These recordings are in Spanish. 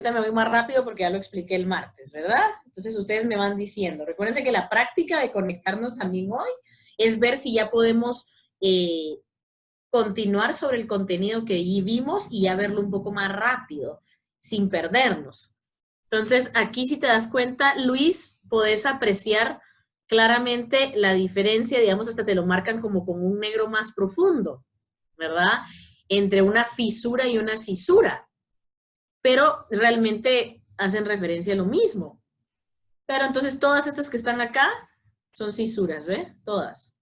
me voy más rápido porque ya lo expliqué el martes, ¿verdad? Entonces ustedes me van diciendo. Recuérdense que la práctica de conectarnos también hoy es ver si ya podemos continuar sobre el contenido que vimos y ya verlo un poco más rápido, sin perdernos. Entonces, aquí si te das cuenta, Luis, podés apreciar claramente la diferencia, digamos, hasta te lo marcan como con un negro más profundo, ¿verdad? Entre una fisura y una cisura. Pero realmente hacen referencia a lo mismo. Pero entonces todas estas que están acá son cisuras, ¿ve? Todas.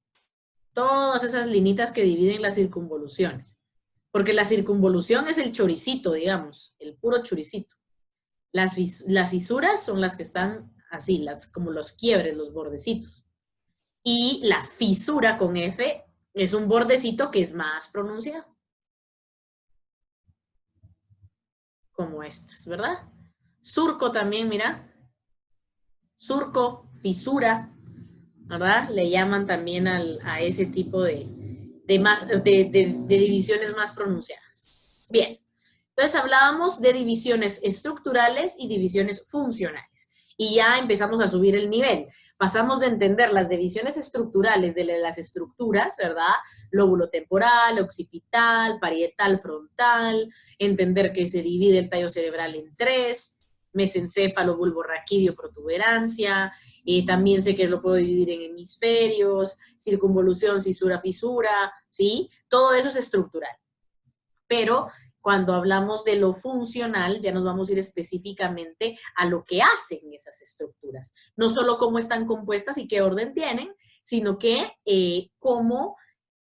Todas esas linitas que dividen las circunvoluciones. Porque la circunvolución es el choricito, digamos, el puro choricito. Las cisuras son las que están así, como los quiebres, los bordecitos. Y la fisura con F es un bordecito que es más pronunciado. Como estos, ¿verdad? Surco también, mira. Surco, fisura, ¿verdad? Le llaman también a ese tipo de divisiones más pronunciadas. Bien. Entonces hablábamos de divisiones estructurales y divisiones funcionales. Y ya empezamos a subir el nivel. Pasamos de entender las divisiones estructurales de las estructuras, ¿verdad? Lóbulo temporal, occipital, parietal, frontal, entender que se divide el tallo cerebral en 3, mesencéfalo, bulbo raquídeo, protuberancia, también sé que lo puedo dividir en hemisferios, circunvolución, cisura, fisura, ¿sí? Todo eso es estructural. Pero cuando hablamos de lo funcional, ya nos vamos a ir específicamente a lo que hacen esas estructuras. No solo cómo están compuestas y qué orden tienen, sino que cómo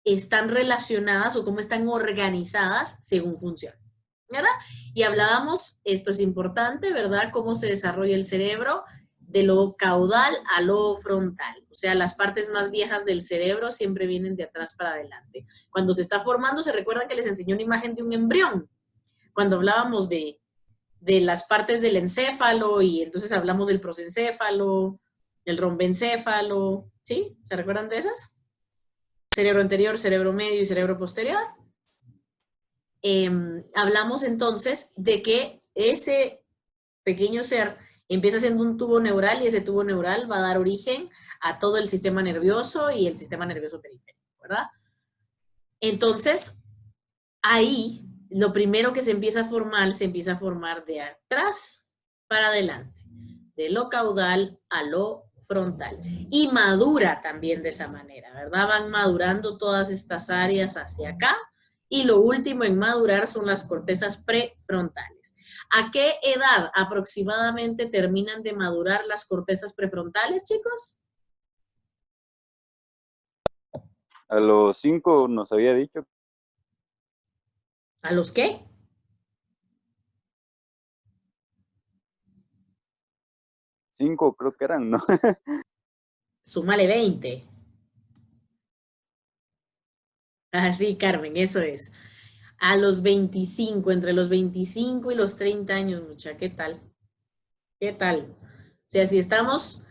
están relacionadas o cómo están organizadas según función, ¿verdad? Y hablábamos, esto es importante, ¿verdad? Cómo se desarrolla el cerebro de lo caudal a lo frontal. O sea, las partes más viejas del cerebro siempre vienen de atrás para adelante. Cuando se está formando, se recuerdan que les enseñé una imagen de un embrión. Cuando hablábamos de las partes del encéfalo y entonces hablamos del prosencéfalo, el rombencéfalo, ¿sí? ¿Se recuerdan de esas? Cerebro anterior, cerebro medio y cerebro posterior. Hablamos entonces de que ese pequeño ser empieza siendo un tubo neural y ese tubo neural va a dar origen a todo el sistema nervioso y el sistema nervioso periférico, ¿verdad? Entonces, ahí, lo primero que se empieza a formar de atrás para adelante, de lo caudal a lo frontal. Y madura también de esa manera, ¿verdad? Van madurando todas estas áreas hacia acá y lo último en madurar son las cortezas prefrontales. ¿A qué edad aproximadamente terminan de madurar las cortezas prefrontales, chicos? A los 5 nos había dicho. ¿A los qué? Cinco creo que eran, ¿no? Súmale 20. Así, Carmen, eso es. A los 25, entre los 25 y los 30 años, mucha, ¿qué tal? ¿Qué tal? O sea, si estamos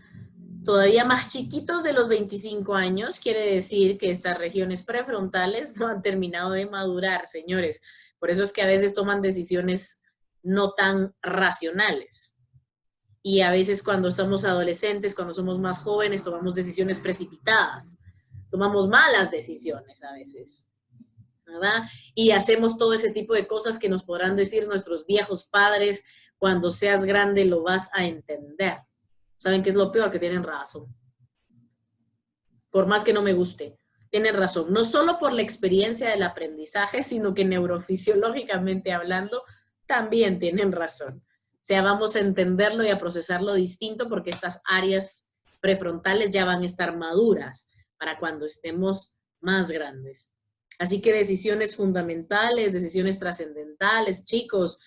todavía más chiquitos de los 25 años, quiere decir que estas regiones prefrontales no han terminado de madurar, señores. Por eso es que a veces toman decisiones no tan racionales. Y a veces cuando somos adolescentes, cuando somos más jóvenes, tomamos decisiones precipitadas. Tomamos malas decisiones a veces, ¿verdad? Y hacemos todo ese tipo de cosas que nos podrán decir nuestros viejos padres, cuando seas grande lo vas a entender. ¿Saben qué es lo peor? Que tienen razón. Por más que no me guste, tienen razón. No solo por la experiencia del aprendizaje, sino que neurofisiológicamente hablando, también tienen razón. O sea, vamos a entenderlo y a procesarlo distinto porque estas áreas prefrontales ya van a estar maduras para cuando estemos más grandes. Así que decisiones fundamentales, decisiones trascendentales, chicos,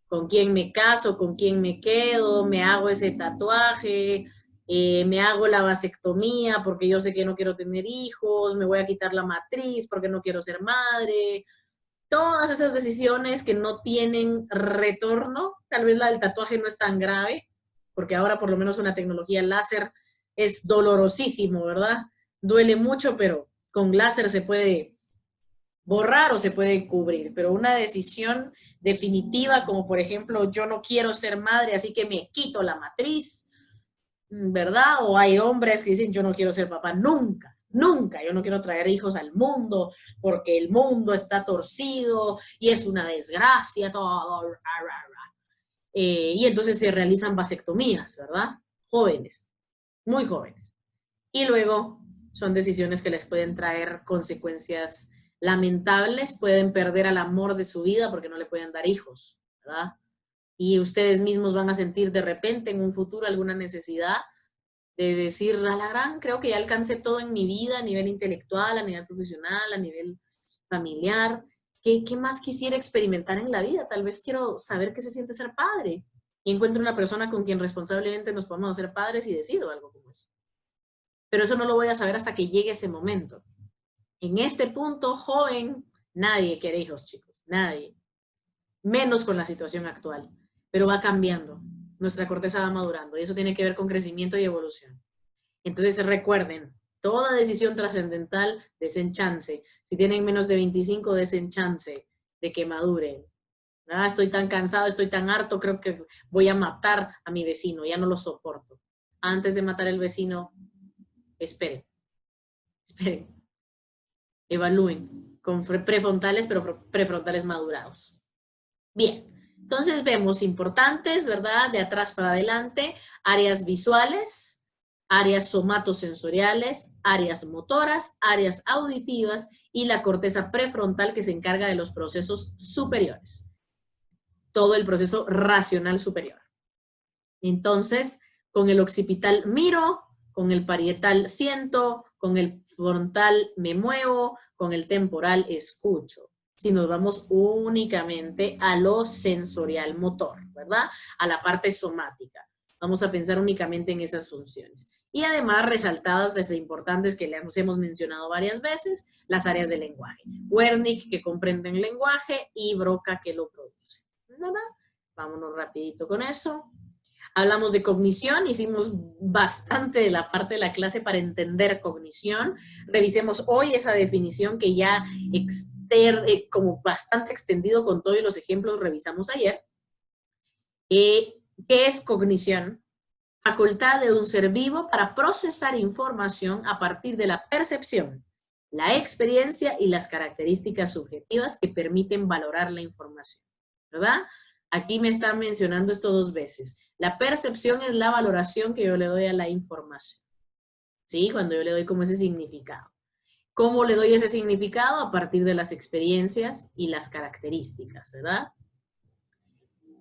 con quién me caso, con quién me quedo, me hago ese tatuaje, me hago la vasectomía porque yo sé que no quiero tener hijos, me voy a quitar la matriz porque no quiero ser madre. Todas esas decisiones que no tienen retorno, tal vez la del tatuaje no es tan grave, porque ahora por lo menos con la tecnología láser es dolorosísimo, ¿verdad? Duele mucho, pero con láser se puede borrar o se puede cubrir, pero una decisión definitiva, como por ejemplo, yo no quiero ser madre, así que me quito la matriz, ¿verdad? O hay hombres que dicen, yo no quiero ser papá nunca, nunca, yo no quiero traer hijos al mundo porque el mundo está torcido y es una desgracia, todo. Y entonces se realizan vasectomías, ¿verdad? Jóvenes, muy jóvenes. Y luego son decisiones que les pueden traer consecuencias lamentables, pueden perder al amor de su vida porque no le pueden dar hijos, ¿verdad? Y ustedes mismos van a sentir de repente en un futuro alguna necesidad de decir, a la gran, creo que ya alcancé todo en mi vida, a nivel intelectual, a nivel profesional, a nivel familiar. ¿Qué más quisiera experimentar en la vida? Tal vez quiero saber qué se siente ser padre. Y encuentro una persona con quien responsablemente nos podamos hacer padres y decido algo como eso. Pero eso no lo voy a saber hasta que llegue ese momento. En este punto, joven, nadie quiere hijos, chicos. Nadie. Menos con la situación actual. Pero va cambiando. Nuestra corteza va madurando. Y eso tiene que ver con crecimiento y evolución. Entonces recuerden, toda decisión trascendental, desenchance. Si tienen menos de 25, desenchance de que maduren. Ah, estoy tan cansado, estoy tan harto, creo que voy a matar a mi vecino, ya no lo soporto. Antes de matar al vecino, esperen, esperen, evalúen con prefrontales, pero prefrontales madurados. Bien, entonces vemos importantes, ¿verdad? De atrás para adelante, áreas visuales, áreas somatosensoriales, áreas motoras, áreas auditivas y la corteza prefrontal que se encarga de los procesos superiores. Todo el proceso racional superior. Entonces, con el occipital miro, con el parietal siento, con el frontal me muevo, con el temporal escucho. Si nos vamos únicamente a lo sensorial motor, ¿verdad? A la parte somática. Vamos a pensar únicamente en esas funciones. Y además resaltadas desde importantes que les hemos mencionado varias veces, las áreas del lenguaje. Wernicke, que comprende el lenguaje, y Broca, que lo produce. ¿Verdad? Vámonos rapidito con eso. Hablamos de cognición, hicimos bastante de la parte de la clase para entender cognición. Revisemos hoy esa definición que ya como bastante extendido con todos los ejemplos revisamos ayer. ¿Qué es cognición? Facultad de un ser vivo para procesar información a partir de la percepción, la experiencia y las características subjetivas que permiten valorar la información, ¿verdad? Aquí me están mencionando esto 2 veces. La percepción es la valoración que yo le doy a la información, ¿sí? Cuando yo le doy como ese significado. ¿Cómo le doy ese significado? A partir de las experiencias y las características, ¿verdad?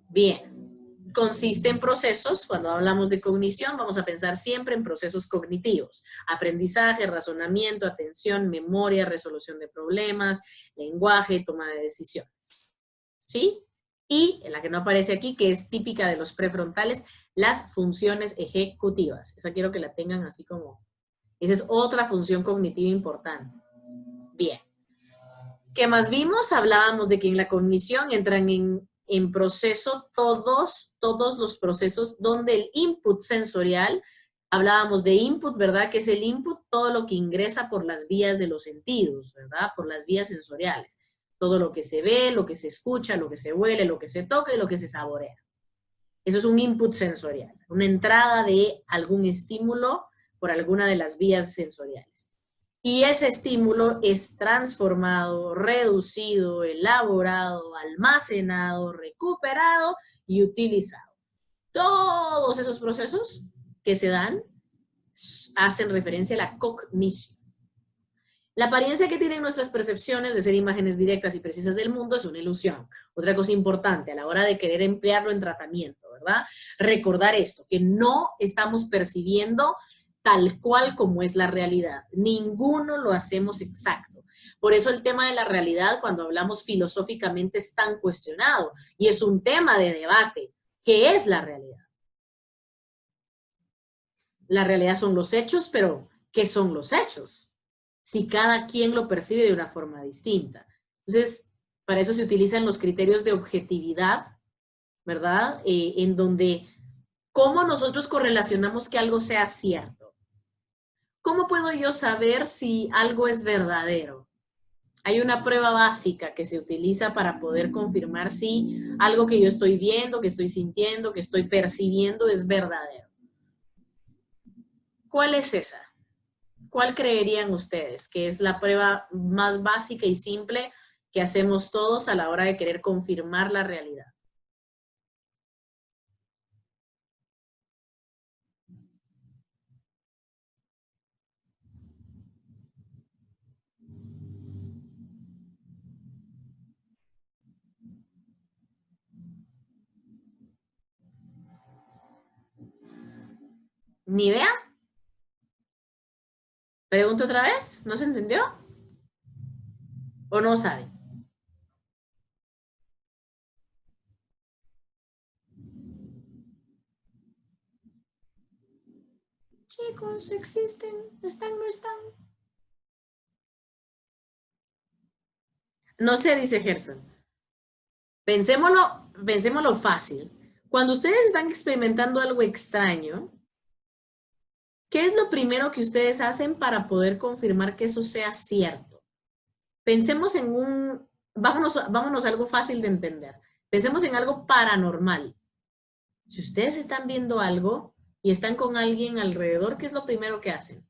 Bien. Consiste en procesos, cuando hablamos de cognición, vamos a pensar siempre en procesos cognitivos. Aprendizaje, razonamiento, atención, memoria, resolución de problemas, lenguaje, toma de decisiones. ¿Sí? Y en la que no aparece aquí, que es típica de los prefrontales, las funciones ejecutivas. Esa quiero que la tengan así como, esa es otra función cognitiva importante. Bien. ¿Qué más vimos? Hablábamos de que en la cognición entran en proceso todos los procesos donde el input sensorial, hablábamos de input, ¿verdad? Que es el input, todo lo que ingresa por las vías de los sentidos, ¿verdad? Por las vías sensoriales. Todo lo que se ve, lo que se escucha, lo que se huele, lo que se toca y lo que se saborea. Eso es un input sensorial, una entrada de algún estímulo por alguna de las vías sensoriales. Y ese estímulo es transformado, reducido, elaborado, almacenado, recuperado y utilizado. Todos esos procesos que se dan hacen referencia a la cognición. La apariencia que tienen nuestras percepciones de ser imágenes directas y precisas del mundo es una ilusión. Otra cosa importante a la hora de querer emplearlo en tratamiento, ¿verdad? Recordar esto, que no estamos percibiendo tal cual como es la realidad. Ninguno lo hacemos exacto. Por eso el tema de la realidad, cuando hablamos filosóficamente, es tan cuestionado y es un tema de debate. ¿Qué es la realidad? La realidad son los hechos, pero ¿qué son los hechos? Si cada quien lo percibe de una forma distinta. Entonces, para eso se utilizan los criterios de objetividad, ¿verdad? En donde, ¿cómo nosotros correlacionamos que algo sea cierto? ¿Cómo puedo yo saber si algo es verdadero? Hay una prueba básica que se utiliza para poder confirmar si algo que yo estoy viendo, que estoy sintiendo, que estoy percibiendo es verdadero. ¿Cuál es esa? ¿Cuál creerían ustedes que es la prueba más básica y simple que hacemos todos a la hora de querer confirmar la realidad? ¿Ni idea? Pregunto otra vez, ¿no se entendió? ¿O no saben? Chicos, existen, están, no están. No sé, dice Gerson. Pensémoslo fácil. Cuando ustedes están experimentando algo extraño, ¿qué es lo primero que ustedes hacen para poder confirmar que eso sea cierto? Pensemos en vámonos a algo fácil de entender. Pensemos en algo paranormal. Si ustedes están viendo algo y están con alguien alrededor, ¿qué es lo primero que hacen?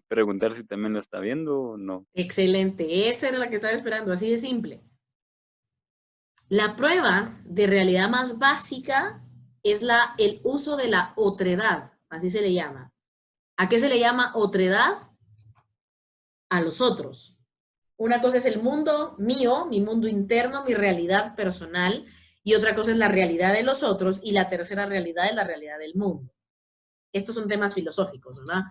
Preguntar si también lo está viendo o no. Excelente, esa era la que estaba esperando, así de simple. La prueba de realidad más básica es el uso de la otredad, así se le llama. ¿A qué se le llama otredad? A los otros. Una cosa es el mundo mío, mi mundo interno, mi realidad personal, y otra cosa es la realidad de los otros, y la tercera realidad es la realidad del mundo. Estos son temas filosóficos, ¿verdad?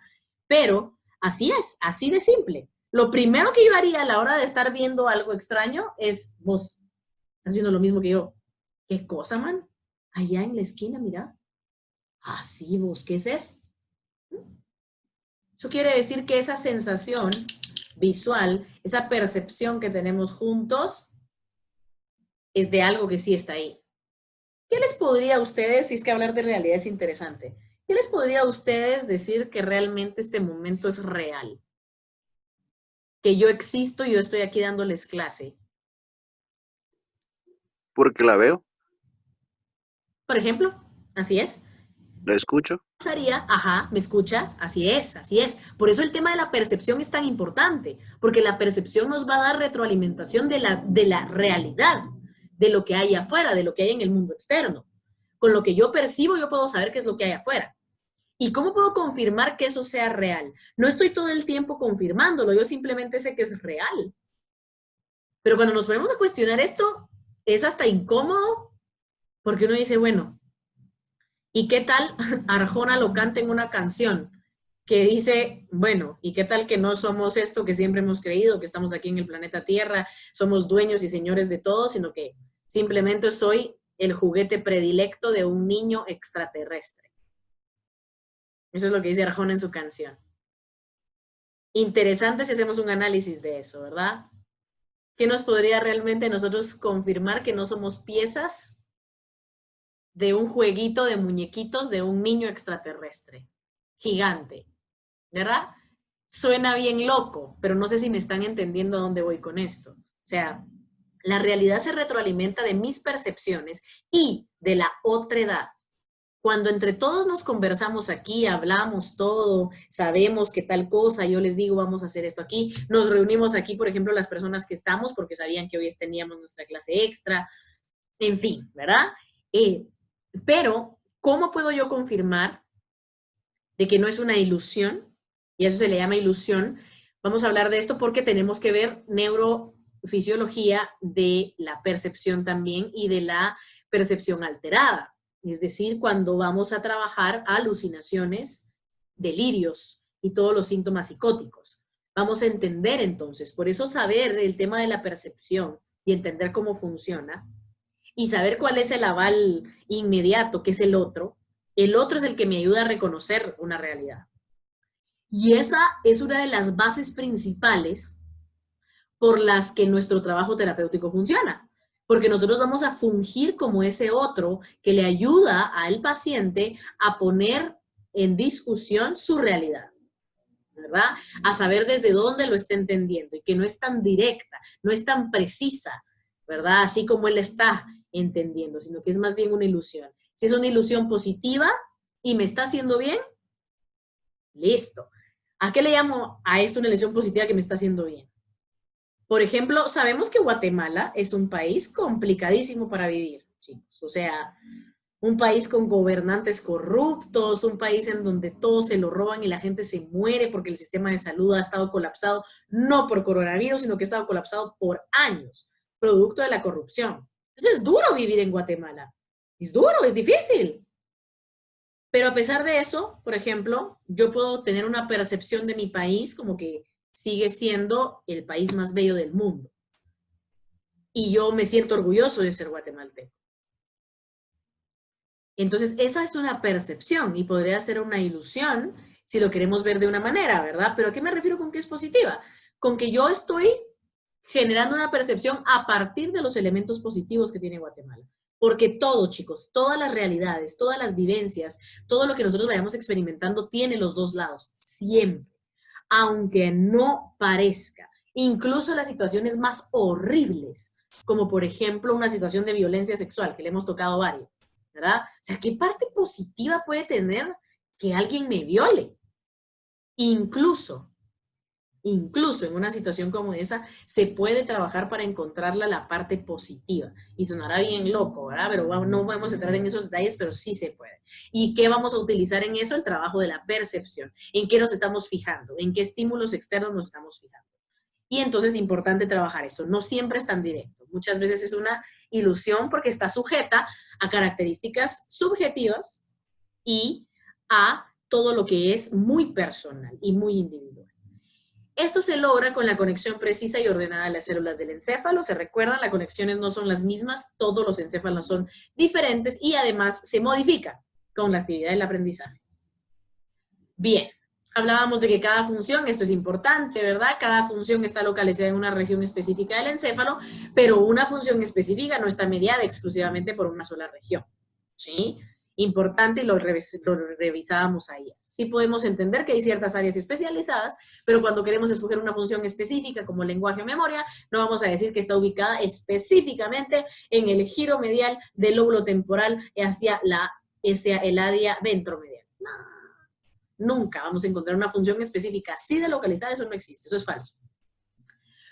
Pero así es, así de simple. Lo primero que yo haría a la hora de estar viendo algo extraño es, vos, ¿estás viendo lo mismo que yo? ¿Qué cosa, man? Allá en la esquina, mira. Ah, sí, vos, ¿qué es eso? Eso quiere decir que esa sensación visual, esa percepción que tenemos juntos, es de algo que sí está ahí. ¿Qué les podría a ustedes, si es que hablar de realidad es interesante, qué les podría a ustedes decir que realmente este momento es real? Que yo existo y yo estoy aquí dándoles clase. Porque la veo, Por ejemplo, así es. la escucho. Pasaría, ajá, ¿me escuchas? Así es, así es. Por eso el tema de la percepción es tan importante, porque la percepción nos va a dar retroalimentación de la realidad, de lo que hay afuera, de lo que hay en el mundo externo. Con lo que yo percibo, yo puedo saber qué es lo que hay afuera. ¿Y cómo puedo confirmar que eso sea real? No estoy todo el tiempo confirmándolo, yo simplemente sé que es real. Pero cuando nos ponemos a cuestionar esto, es hasta incómodo, porque uno dice, bueno, ¿y qué tal Arjona lo canta en una canción que dice, bueno, ¿y qué tal que no somos esto que siempre hemos creído, que estamos aquí en el planeta Tierra, somos dueños y señores de todo, sino que simplemente soy el juguete predilecto de un niño extraterrestre? Eso es lo que dice Arjona en su canción. Interesante si hacemos un análisis de eso, ¿verdad? ¿Qué nos podría realmente nosotros confirmar que no somos piezas de un jueguito de muñequitos de un niño extraterrestre gigante? ¿Verdad? Suena bien loco, pero no sé si me están entendiendo a dónde voy con esto. O sea, la realidad se retroalimenta de mis percepciones y de la otredad. Cuando entre todos nos conversamos aquí, hablamos todo, sabemos que tal cosa, yo les digo, vamos a hacer esto aquí, nos reunimos aquí, por ejemplo, las personas que estamos, porque sabían que hoy teníamos nuestra clase extra, en fin, ¿verdad? Pero, ¿cómo puedo yo confirmar de que no es una ilusión? Y eso se le llama ilusión. Vamos a hablar de esto porque tenemos que ver neurofisiología de la percepción también y de la percepción alterada. Es decir, cuando vamos a trabajar alucinaciones, delirios y todos los síntomas psicóticos. Vamos a entender entonces, por eso saber el tema de la percepción y entender cómo funciona y saber cuál es el aval inmediato, que es el otro es el que me ayuda a reconocer una realidad. Y esa es una de las bases principales por las que nuestro trabajo terapéutico funciona. porque nosotros vamos a fungir como ese otro que le ayuda al paciente a poner en discusión su realidad, ¿verdad? A saber desde dónde lo está entendiendo y que no es tan directa, no es tan precisa, ¿verdad? Así como él está entendiendo, sino que es más bien una ilusión. Si es una ilusión positiva y me está haciendo bien, listo. ¿A qué le llamo a esto una ilusión positiva que me está haciendo bien? Por ejemplo, sabemos que Guatemala es un país complicadísimo para vivir, chicos. O sea, un país con gobernantes corruptos, un país en donde todo se lo roban y la gente se muere porque el sistema de salud ha estado colapsado, no por coronavirus, sino que ha estado colapsado por años, producto de la corrupción. Entonces es duro vivir en Guatemala. Es duro, es difícil. Pero a pesar de eso, por ejemplo, yo puedo tener una percepción de mi país como que sigue siendo el país más bello del mundo. Y yo me siento orgulloso de ser guatemalteco. Entonces, esa es una percepción y podría ser una ilusión si lo queremos ver de una manera, ¿verdad? Pero ¿a qué me refiero con que es positiva? Con que yo estoy generando una percepción a partir de los elementos positivos que tiene Guatemala. Porque todo, chicos, todas las realidades, todas las vivencias, todo lo que nosotros vayamos experimentando tiene los dos lados, siempre. Aunque no parezca. Incluso las situaciones más horribles, como por ejemplo una situación de violencia sexual, que le hemos tocado varios, ¿verdad? O sea, ¿qué parte positiva puede tener que alguien me viole? Incluso en una situación como esa, se puede trabajar para encontrarla la parte positiva. Y sonará bien loco, ¿verdad? Pero no podemos entrar en esos detalles, pero sí se puede. ¿Y qué vamos a utilizar en eso? El trabajo de la percepción. ¿En qué nos estamos fijando? ¿En qué estímulos externos nos estamos fijando? Y entonces es importante trabajar esto. No siempre es tan directo. Muchas veces es una ilusión porque está sujeta a características subjetivas y a todo lo que es muy personal y muy individual. Esto se logra con la conexión precisa y ordenada de las células del encéfalo. Se recuerdan, las conexiones no son las mismas, todos los encéfalos son diferentes y además se modifican con la actividad del aprendizaje. Bien, hablábamos de que cada función, esto es importante, ¿verdad? Cada función está localizada en una región específica del encéfalo, pero una función específica no está mediada exclusivamente por una sola región, ¿sí? Importante y lo revisábamos ayer. Sí podemos entender que hay ciertas áreas especializadas, pero cuando queremos escoger una función específica como lenguaje o memoria, no vamos a decir que está ubicada específicamente en el giro medial del lóbulo temporal hacia el área ventromedial. No, nunca vamos a encontrar una función específica así de localizada, eso no existe, eso es falso.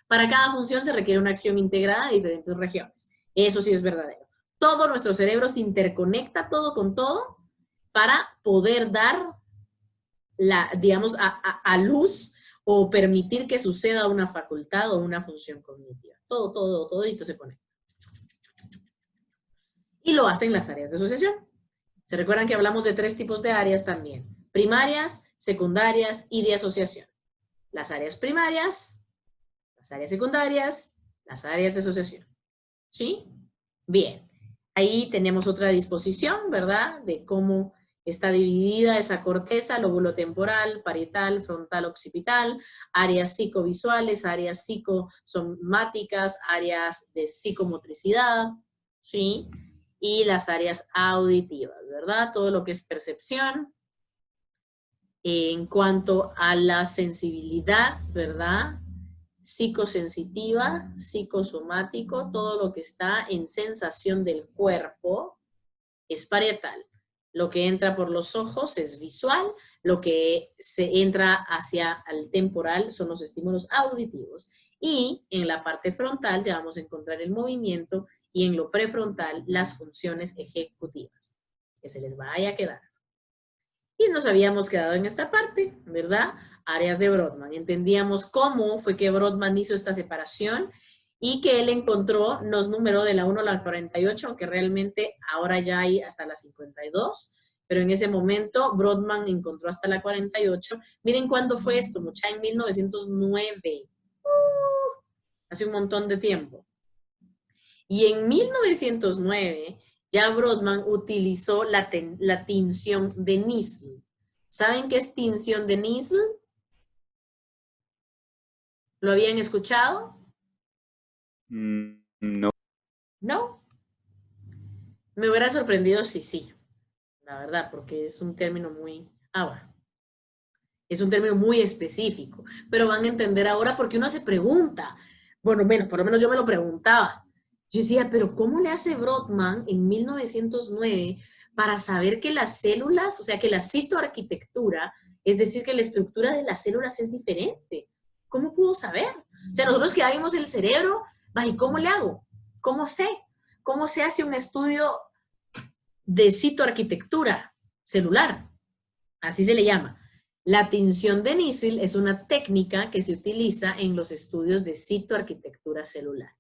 Para cada función se requiere una acción integrada de diferentes regiones. Eso sí es verdadero. Todo nuestro cerebro se interconecta todo con todo para poder dar digamos, a luz o permitir que suceda una facultad o una función cognitiva. Todito se conecta. Y lo hacen las áreas de asociación. Se recuerdan que hablamos de 3 tipos de áreas también. Primarias, secundarias y de asociación. Las áreas primarias, las áreas secundarias, las áreas de asociación. ¿Sí? Bien. Ahí tenemos otra disposición, ¿verdad? De cómo está dividida esa corteza, lóbulo temporal, parietal, frontal, occipital, áreas psicovisuales, áreas psicosomáticas, áreas de psicomotricidad, ¿sí? Y las áreas auditivas, ¿verdad? Todo lo que es percepción. En cuanto a la sensibilidad, ¿verdad? Psicosensitiva, psicosomático, todo lo que está en sensación del cuerpo es parietal. Lo que entra por los ojos es visual, lo que se entra hacia el temporal son los estímulos auditivos. Y en la parte frontal ya vamos a encontrar el movimiento y en lo prefrontal las funciones ejecutivas. Que se les vaya a quedar. Y nos habíamos quedado en esta parte, ¿verdad? Áreas de Brodmann. Entendíamos cómo fue que Brodmann hizo esta separación y que él encontró, nos numeró de la 1 a la 48, aunque realmente ahora ya hay hasta la 52, pero en ese momento Brodmann encontró hasta la 48. Miren cuándo fue esto, mucha, en 1909. Hace un montón de tiempo. Y en 1909 ya Brodmann utilizó la tinción de Nissl. ¿Saben qué es tinción de Nissl? ¿Lo habían escuchado? No. No. Me hubiera sorprendido si sí, la verdad, porque es un término muy... bueno. Es un término muy específico, pero van a entender ahora porque uno se pregunta. Bueno, por lo menos yo me lo preguntaba. Yo decía, pero ¿cómo le hace Brodmann en 1909 para saber que las células, o sea, que la citoarquitectura, es decir, que la estructura de las células es diferente? ¿Cómo pudo saber? O sea, nosotros que ya vimos el cerebro, ¿y cómo le hago? ¿Cómo sé? ¿Cómo se hace un estudio de citoarquitectura celular? Así se le llama. La tinción de Nissl es una técnica que se utiliza en los estudios de citoarquitectura celular.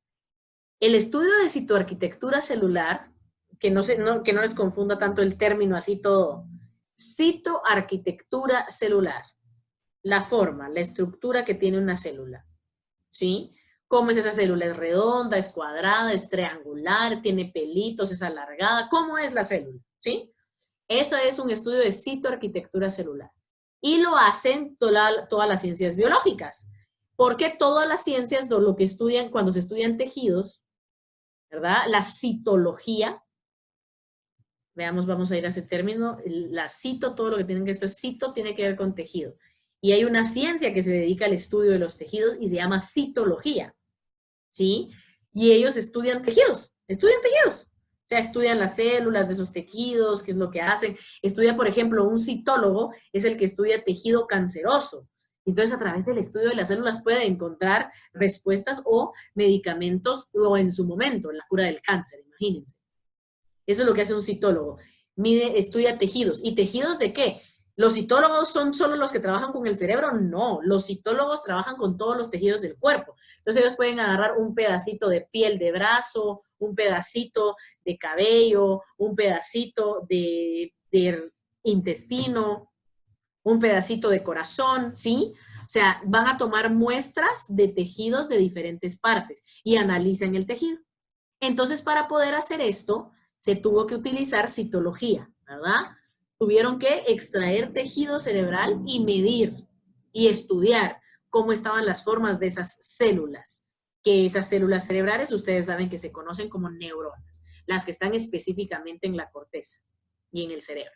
El estudio de citoarquitectura celular, que no les confunda tanto el término así todo, citoarquitectura celular, la forma, la estructura que tiene una célula, ¿sí? ¿Cómo es esa célula? ¿Es redonda, es cuadrada, es triangular, tiene pelitos, es alargada? ¿Cómo es la célula? ¿Sí? Eso es un estudio de citoarquitectura celular. Y lo hacen todas las ciencias biológicas. Porque todas las ciencias, lo que estudian, cuando se estudian tejidos, ¿verdad? La citología, veamos, vamos a ir a ese término, la cito, todo lo que tienen que esto es cito, tiene que ver con tejido. Y hay una ciencia que se dedica al estudio de los tejidos y se llama citología, ¿sí? Y ellos estudian tejidos. O sea, estudian las células de esos tejidos, qué es lo que hacen. Estudia, por ejemplo, un citólogo es el que estudia tejido canceroso. Entonces, a través del estudio de las células puede encontrar respuestas o medicamentos, o en su momento, la cura del cáncer, imagínense. Eso es lo que hace un citólogo. Estudia tejidos. ¿Y tejidos de qué? ¿Los citólogos son solo los que trabajan con el cerebro? No, los citólogos trabajan con todos los tejidos del cuerpo. Entonces ellos pueden agarrar un pedacito de piel de brazo, un pedacito de cabello, un pedacito de intestino, un pedacito de corazón, ¿sí? O sea, van a tomar muestras de tejidos de diferentes partes y analizan el tejido. Entonces, para poder hacer esto, se tuvo que utilizar citología, ¿verdad? Tuvieron que extraer tejido cerebral y medir y estudiar cómo estaban las formas de esas células, que esas células cerebrales ustedes saben que se conocen como neuronas, las que están específicamente en la corteza y en el cerebro.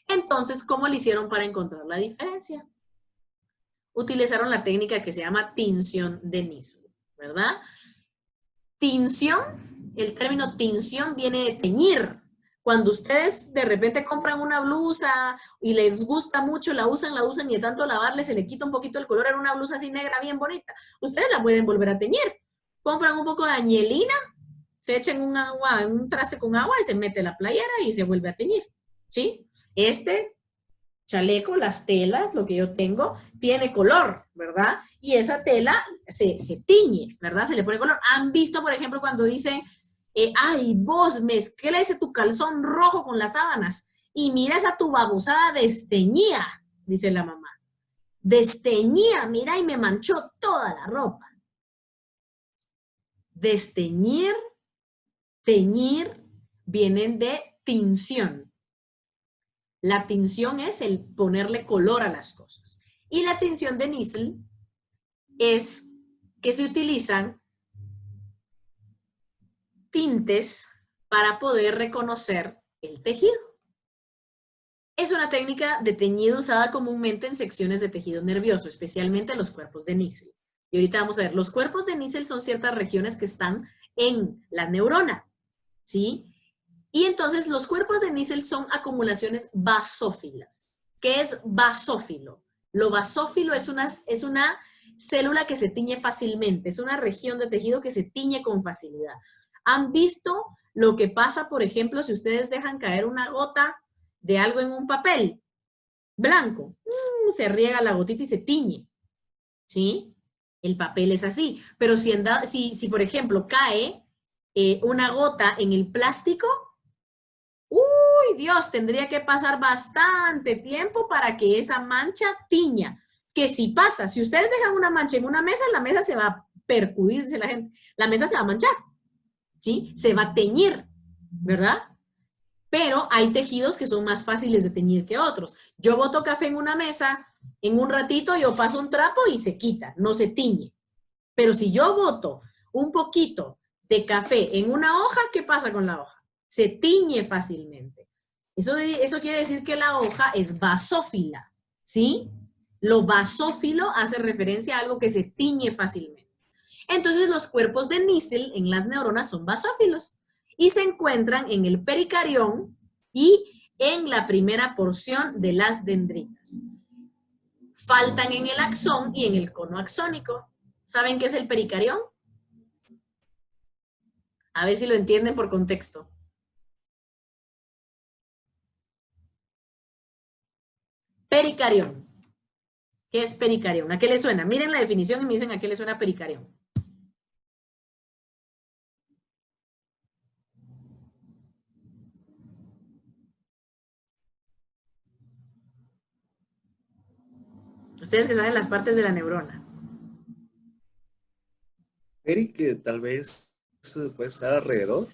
Entonces, ¿cómo le hicieron para encontrar la diferencia? Utilizaron la técnica que se llama tinción de Nissl, ¿verdad? Tinción, el término tinción viene de teñir. Cuando ustedes de repente compran una blusa y les gusta mucho, la usan y de tanto lavarle se le quita un poquito el color, era una blusa así negra bien bonita. Ustedes la pueden volver a teñir. Compran un poco de añelina, se echan un traste con agua y se mete la playera y se vuelve a teñir, ¿sí? Este chaleco, las telas, lo que yo tengo, tiene color, ¿verdad? Y esa tela se tiñe, ¿verdad? Se le pone color. ¿Han visto, por ejemplo, cuando dicen, ay, vos mezcla ese tu calzón rojo con las sábanas y miras a tu babosada desteñía, dice la mamá. Desteñía, mira, y me manchó toda la ropa. Desteñir, teñir, vienen de tinción. La tinción es el ponerle color a las cosas. Y la tinción de Nissl es que se utilizan tintes para poder reconocer el tejido. Es una técnica de teñido usada comúnmente en secciones de tejido nervioso, especialmente en los cuerpos de Nissl. Y ahorita vamos a ver, los cuerpos de Nissl son ciertas regiones que están en la neurona, ¿sí? Y entonces los cuerpos de Nissl son acumulaciones basófilas. ¿Qué es basófilo? Lo basófilo es una célula que se tiñe fácilmente, es una región de tejido que se tiñe con facilidad. ¿Han visto lo que pasa, por ejemplo, si ustedes dejan caer una gota de algo en un papel blanco? Se riega la gotita y se tiñe, ¿sí? El papel es así. Pero si por ejemplo, cae una gota en el plástico, ¡uy, Dios! Tendría que pasar bastante tiempo para que esa mancha tiña. Que si pasa, si ustedes dejan una mancha en una mesa, la mesa se va a percudir, dice la gente. La mesa se va a manchar, ¿sí? Se va a teñir, ¿verdad? Pero hay tejidos que son más fáciles de teñir que otros. Yo boto café en una mesa, en un ratito yo paso un trapo y se quita, no se tiñe. Pero si yo boto un poquito de café en una hoja, ¿qué pasa con la hoja? Se tiñe fácilmente. Eso quiere decir que la hoja es basófila, ¿sí? Lo basófilo hace referencia a algo que se tiñe fácilmente. Entonces los cuerpos de níquel en las neuronas son basófilos y se encuentran en el pericarión y en la primera porción de las dendritas. Faltan en el axón y en el cono axónico. ¿Saben qué es el pericarión? A ver si lo entienden por contexto. Pericarión. ¿Qué es pericarión? ¿A qué le suena? Miren la definición y me dicen a qué le suena pericarión. Ustedes que saben las partes de la neurona. Eric, que tal vez puede estar alrededor.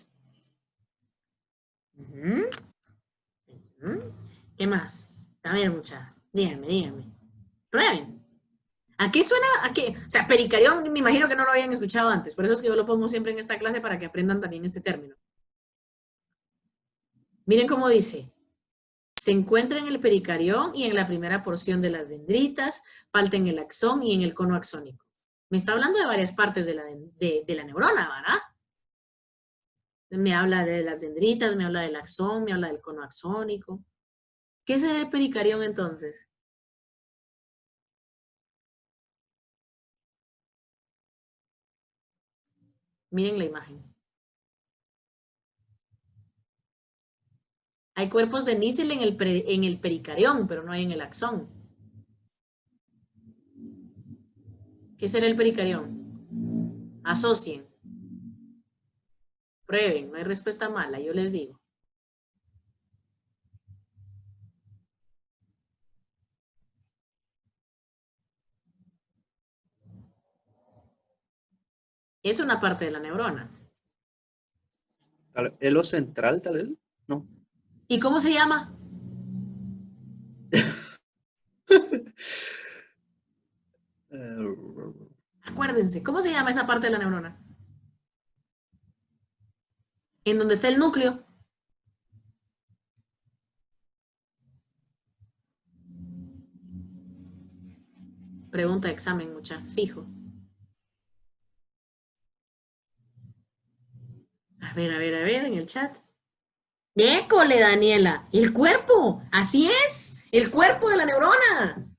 ¿Qué más? A ver, mucha. Díganme. Prueben. ¿A qué suena? ¿A qué? O sea, pericarión, me imagino que no lo habían escuchado antes. Por eso es que yo lo pongo siempre en esta clase para que aprendan también este término. Miren cómo dice. Se encuentra en el pericarión y en la primera porción de las dendritas, falta en el axón y en el cono axónico. Me está hablando de varias partes de la neurona, ¿verdad? Me habla de las dendritas, me habla del axón, me habla del cono axónico. ¿Qué será el pericarión entonces? Miren la imagen. Hay cuerpos de níquel en el pericarión, pero no hay en el axón. ¿Qué será el pericarión? Asocien. Prueben, no hay respuesta mala, yo les digo. Es una parte de la neurona. ¿Es lo central, tal vez? No. ¿Y cómo se llama? Acuérdense, ¿cómo se llama esa parte de la neurona? En donde está el núcleo. Pregunta de examen, mucha, fijo. A ver, en el chat. ¡École, Daniela! ¡El cuerpo! ¡Así es! ¡El cuerpo de la neurona!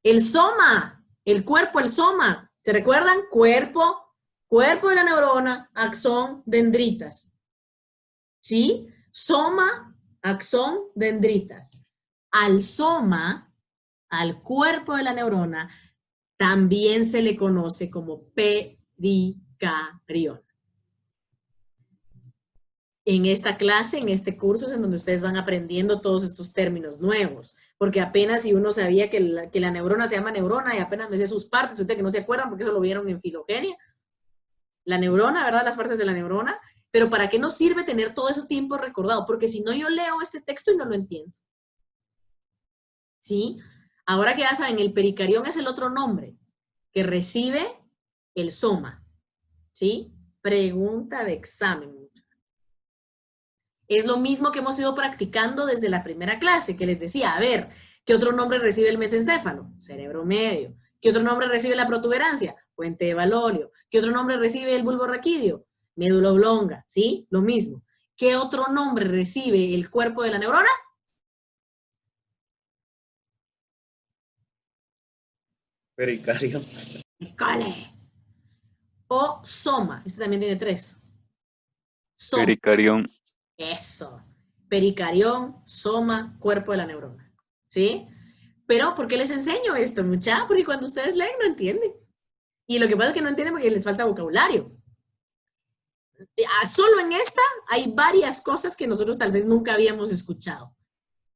El soma. El cuerpo, el soma. ¿Se recuerdan? Cuerpo de la neurona, axón, dendritas. ¿Sí? Soma, axón, dendritas. Al soma, al cuerpo de la neurona, también se le conoce como pericarión. En esta clase, en este curso, es en donde ustedes van aprendiendo todos estos términos nuevos, porque apenas si uno sabía que la neurona se llama neurona y apenas me sé sus partes, ustedes que no se acuerdan porque eso lo vieron en filogenia, la neurona, ¿verdad? Las partes de la neurona, pero ¿para qué nos sirve tener todo ese tiempo recordado? Porque si no, yo leo este texto y no lo entiendo. ¿Sí? Ahora que ya saben, el pericarión es el otro nombre que recibe el soma. ¿Sí? Pregunta de examen. Es lo mismo que hemos ido practicando desde la primera clase, que les decía, a ver, ¿qué otro nombre recibe el mesencéfalo? Cerebro medio. ¿Qué otro nombre recibe la protuberancia? Puente de Balolio. ¿Qué otro nombre recibe el bulbo raquídeo? Médula oblonga, ¿sí? Lo mismo. ¿Qué otro nombre recibe el cuerpo de la neurona? Pericardio. ¡Cale! O soma. Este también tiene 3. Soma. Pericarión. Eso. Pericarión, soma, cuerpo de la neurona. ¿Sí? Pero, ¿por qué les enseño esto, mucha? Porque cuando ustedes leen no entienden. Y lo que pasa es que no entienden porque les falta vocabulario. Solo en esta hay varias cosas que nosotros tal vez nunca habíamos escuchado.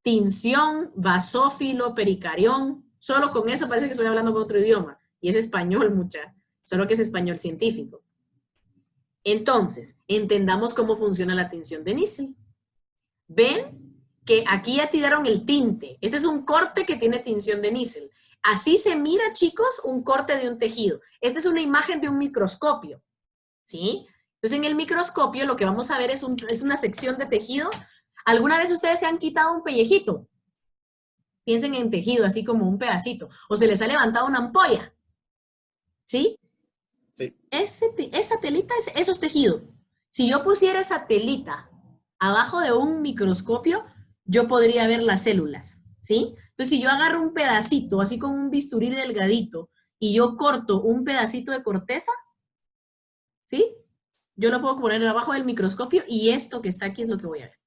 Tinción, basófilo, pericarión. Solo con eso parece que estoy hablando con otro idioma. Y es español, mucha. Solo que es español científico. Entonces, entendamos cómo funciona la tinción de níquel. ¿Ven? Que aquí ya tiraron el tinte. Este es un corte que tiene tinción de níquel. Así se mira, chicos, un corte de un tejido. Esta es una imagen de un microscopio. ¿Sí? Entonces, en el microscopio lo que vamos a ver es una sección de tejido. ¿Alguna vez ustedes se han quitado un pellejito? Piensen en tejido, así como un pedacito. O se les ha levantado una ampolla. ¿Sí? Sí. Esa telita, eso es tejido. Si yo pusiera esa telita abajo de un microscopio, yo podría ver las células. ¿Sí? Entonces, si yo agarro un pedacito, así como un bisturí delgadito, y yo corto un pedacito de corteza, ¿sí? Yo lo puedo poner abajo del microscopio y esto que está aquí es lo que voy a ver.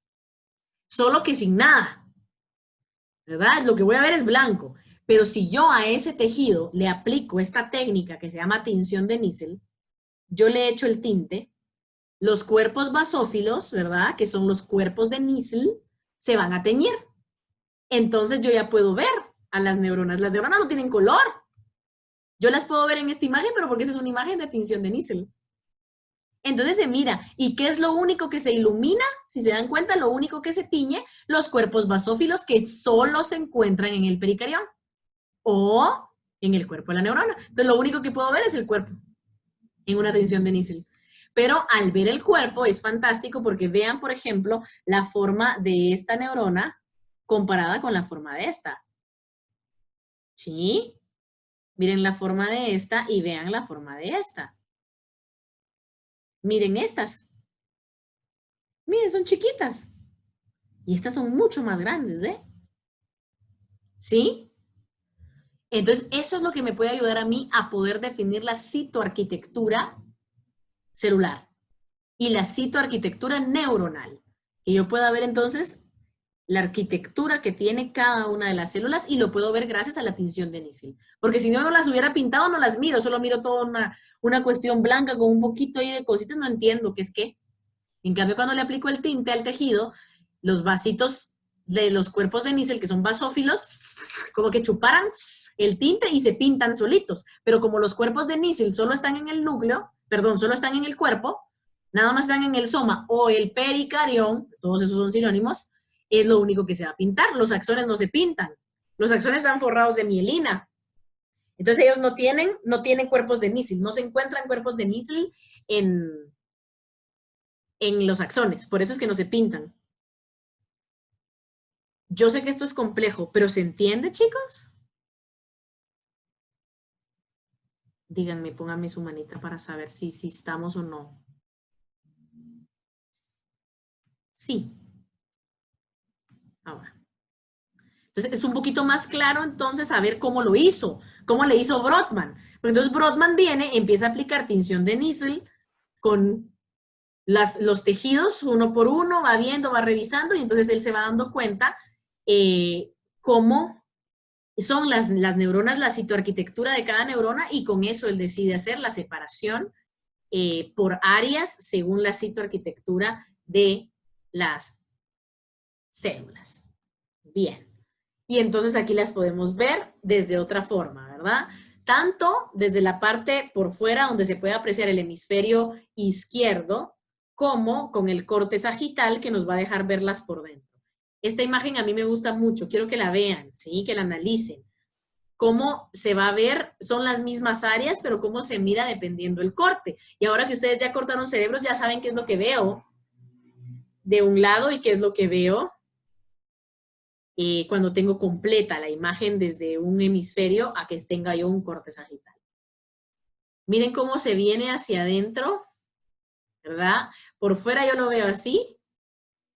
Solo que sin nada. ¿Verdad? Lo que voy a ver es blanco. Pero si yo a ese tejido le aplico esta técnica que se llama tinción de Nissl, yo le echo el tinte, los cuerpos basófilos, ¿verdad? Que son los cuerpos de Nissl, se van a teñir. Entonces yo ya puedo ver a las neuronas. Las neuronas no tienen color. Yo las puedo ver en esta imagen, pero porque esa es una imagen de tinción de Nissl. Entonces se mira, ¿y qué es lo único que se ilumina? Si se dan cuenta, lo único que se tiñe, los cuerpos basófilos que solo se encuentran en el pericarión o en el cuerpo de la neurona. Entonces lo único que puedo ver es el cuerpo en una tinción de Nissl. Pero al ver el cuerpo es fantástico porque vean, por ejemplo, la forma de esta neurona comparada con la forma de esta. ¿Sí? Miren la forma de esta y vean la forma de esta. Miren estas. Miren, son chiquitas. Y estas son mucho más grandes, ¿eh? ¿Sí? Entonces, eso es lo que me puede ayudar a mí a poder definir la citoarquitectura celular y la citoarquitectura neuronal. Que yo pueda ver entonces la arquitectura que tiene cada una de las células y lo puedo ver gracias a la tinción de Nissl. Porque si no las hubiera pintado, no las miro, solo miro toda una cuestión blanca con un poquito ahí de cositas, no entiendo qué es qué. En cambio, cuando le aplico el tinte al tejido, los vasitos de los cuerpos de Nissl, que son basófilos, como que chuparan el tinte y se pintan solitos. Pero como los cuerpos de Nissl solo están en el núcleo, perdón, solo están en el cuerpo, nada más están en el soma o el pericarión, todos esos son sinónimos, es lo único que se va a pintar. Los axones no se pintan. Los axones están forrados de mielina. Entonces ellos no tienen cuerpos de Nissl, no se encuentran cuerpos de Nissl en los axones, por eso es que no se pintan. Yo sé que esto es complejo, pero ¿se entiende, chicos? Díganme, pónganme su manita para saber si estamos o no. Sí. Ahora. Entonces, es un poquito más claro entonces saber cómo lo hizo, cómo le hizo Brodmann. Pero entonces Brodmann viene, empieza a aplicar tinción de Nissl con los tejidos uno por uno, va viendo, va revisando y entonces él se va dando cuenta cómo son las neuronas, la citoarquitectura de cada neurona y con eso él decide hacer la separación por áreas según la citoarquitectura de las células. Bien. Y entonces aquí las podemos ver desde otra forma, ¿verdad? Tanto desde la parte por fuera donde se puede apreciar el hemisferio izquierdo, como con el corte sagital que nos va a dejar verlas por dentro. Esta imagen a mí me gusta mucho, quiero que la vean, ¿sí? Que la analicen. Cómo se va a ver, son las mismas áreas, pero cómo se mira dependiendo el corte. Y ahora que ustedes ya cortaron cerebros, ya saben qué es lo que veo de un lado y qué es lo que veo cuando tengo completa la imagen desde un hemisferio a que tenga yo un corte sagital. Miren cómo se viene hacia adentro, ¿verdad? Por fuera yo lo veo así,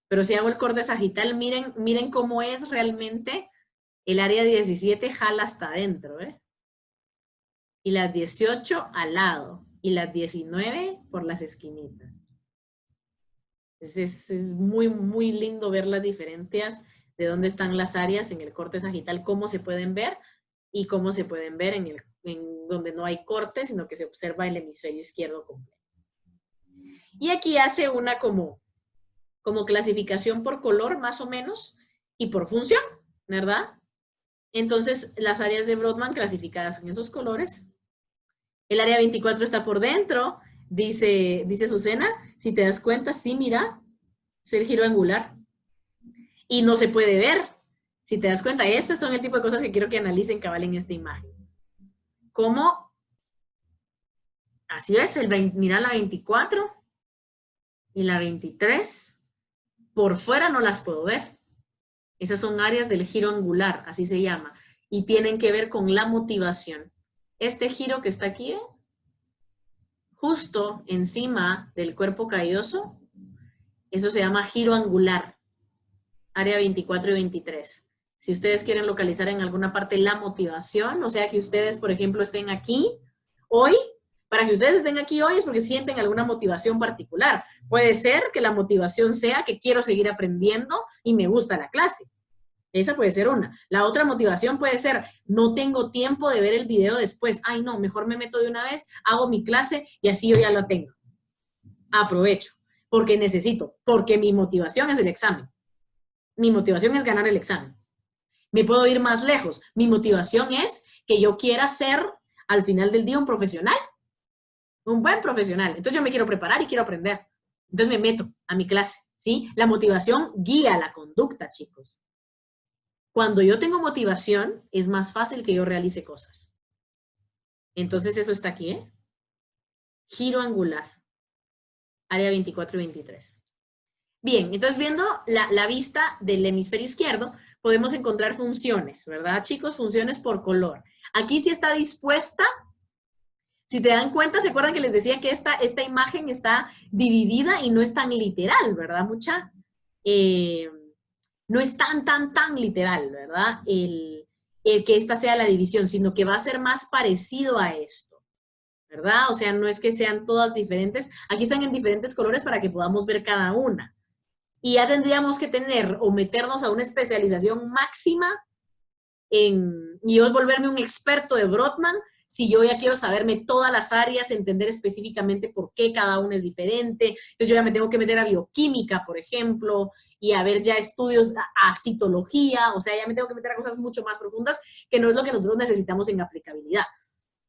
pero si hago el corte sagital, miren cómo es realmente el área 17 jala hasta adentro, ¿eh? Y las 18 al lado, y las 19 por las esquinitas. Es muy, muy lindo ver las diferencias de dónde están las áreas en el corte sagital, cómo se pueden ver y cómo se pueden ver en donde no hay corte, sino que se observa el hemisferio izquierdo completo. Y aquí hace una como clasificación por color, más o menos, y por función, ¿verdad? Entonces, las áreas de Brodmann clasificadas en esos colores. El área 24 está por dentro, dice Susana. Si te das cuenta, sí, mira, es el giro angular. Y no se puede ver. Si te das cuenta, estos son el tipo de cosas que quiero que analicen cabal en esta imagen. ¿Cómo? Así es, mira la 24. y la 23, por fuera no las puedo ver. Esas son áreas del giro angular, así se llama, y tienen que ver con la motivación. Este giro que está aquí, justo encima del cuerpo calloso, eso se llama giro angular, área 24 y 23. Si ustedes quieren localizar en alguna parte la motivación, o sea que ustedes, por ejemplo, estén aquí hoy, para que ustedes estén aquí hoy es porque sienten alguna motivación particular. Puede ser que la motivación sea que quiero seguir aprendiendo y me gusta la clase. Esa puede ser una. La otra motivación puede ser, no tengo tiempo de ver el video después. Ay, no, mejor me meto de una vez, hago mi clase y así yo ya la tengo. Aprovecho, porque necesito, porque mi motivación es el examen. Mi motivación es ganar el examen. Me puedo ir más lejos. Mi motivación es que yo quiera ser, al final del día, un profesional. Un buen profesional. Entonces yo me quiero preparar y quiero aprender. Entonces me meto a mi clase, ¿sí? La motivación guía la conducta, chicos. Cuando yo tengo motivación, es más fácil que yo realice cosas. Entonces eso está aquí, ¿eh? Giro angular. Área 24 y 23. Bien, entonces viendo la vista del hemisferio izquierdo, podemos encontrar funciones, ¿verdad, chicos? Funciones por color. Aquí sí está dispuesta. Si te dan cuenta, ¿se acuerdan que les decía que esta imagen está dividida y no es tan literal, ¿verdad, mucha? No es tan literal, ¿verdad? El que esta sea la división, sino que va a ser más parecido a esto, ¿verdad? O sea, no es que sean todas diferentes. Aquí están en diferentes colores para que podamos ver cada una. Y ya tendríamos que tener o meternos a una especialización máxima y yo volverme un experto de Brodmann si yo ya quiero saberme todas las áreas, entender específicamente por qué cada una es diferente. Entonces yo ya me tengo que meter a bioquímica, por ejemplo, y a ver ya estudios a citología, o sea, ya me tengo que meter a cosas mucho más profundas, que no es lo que nosotros necesitamos en aplicabilidad.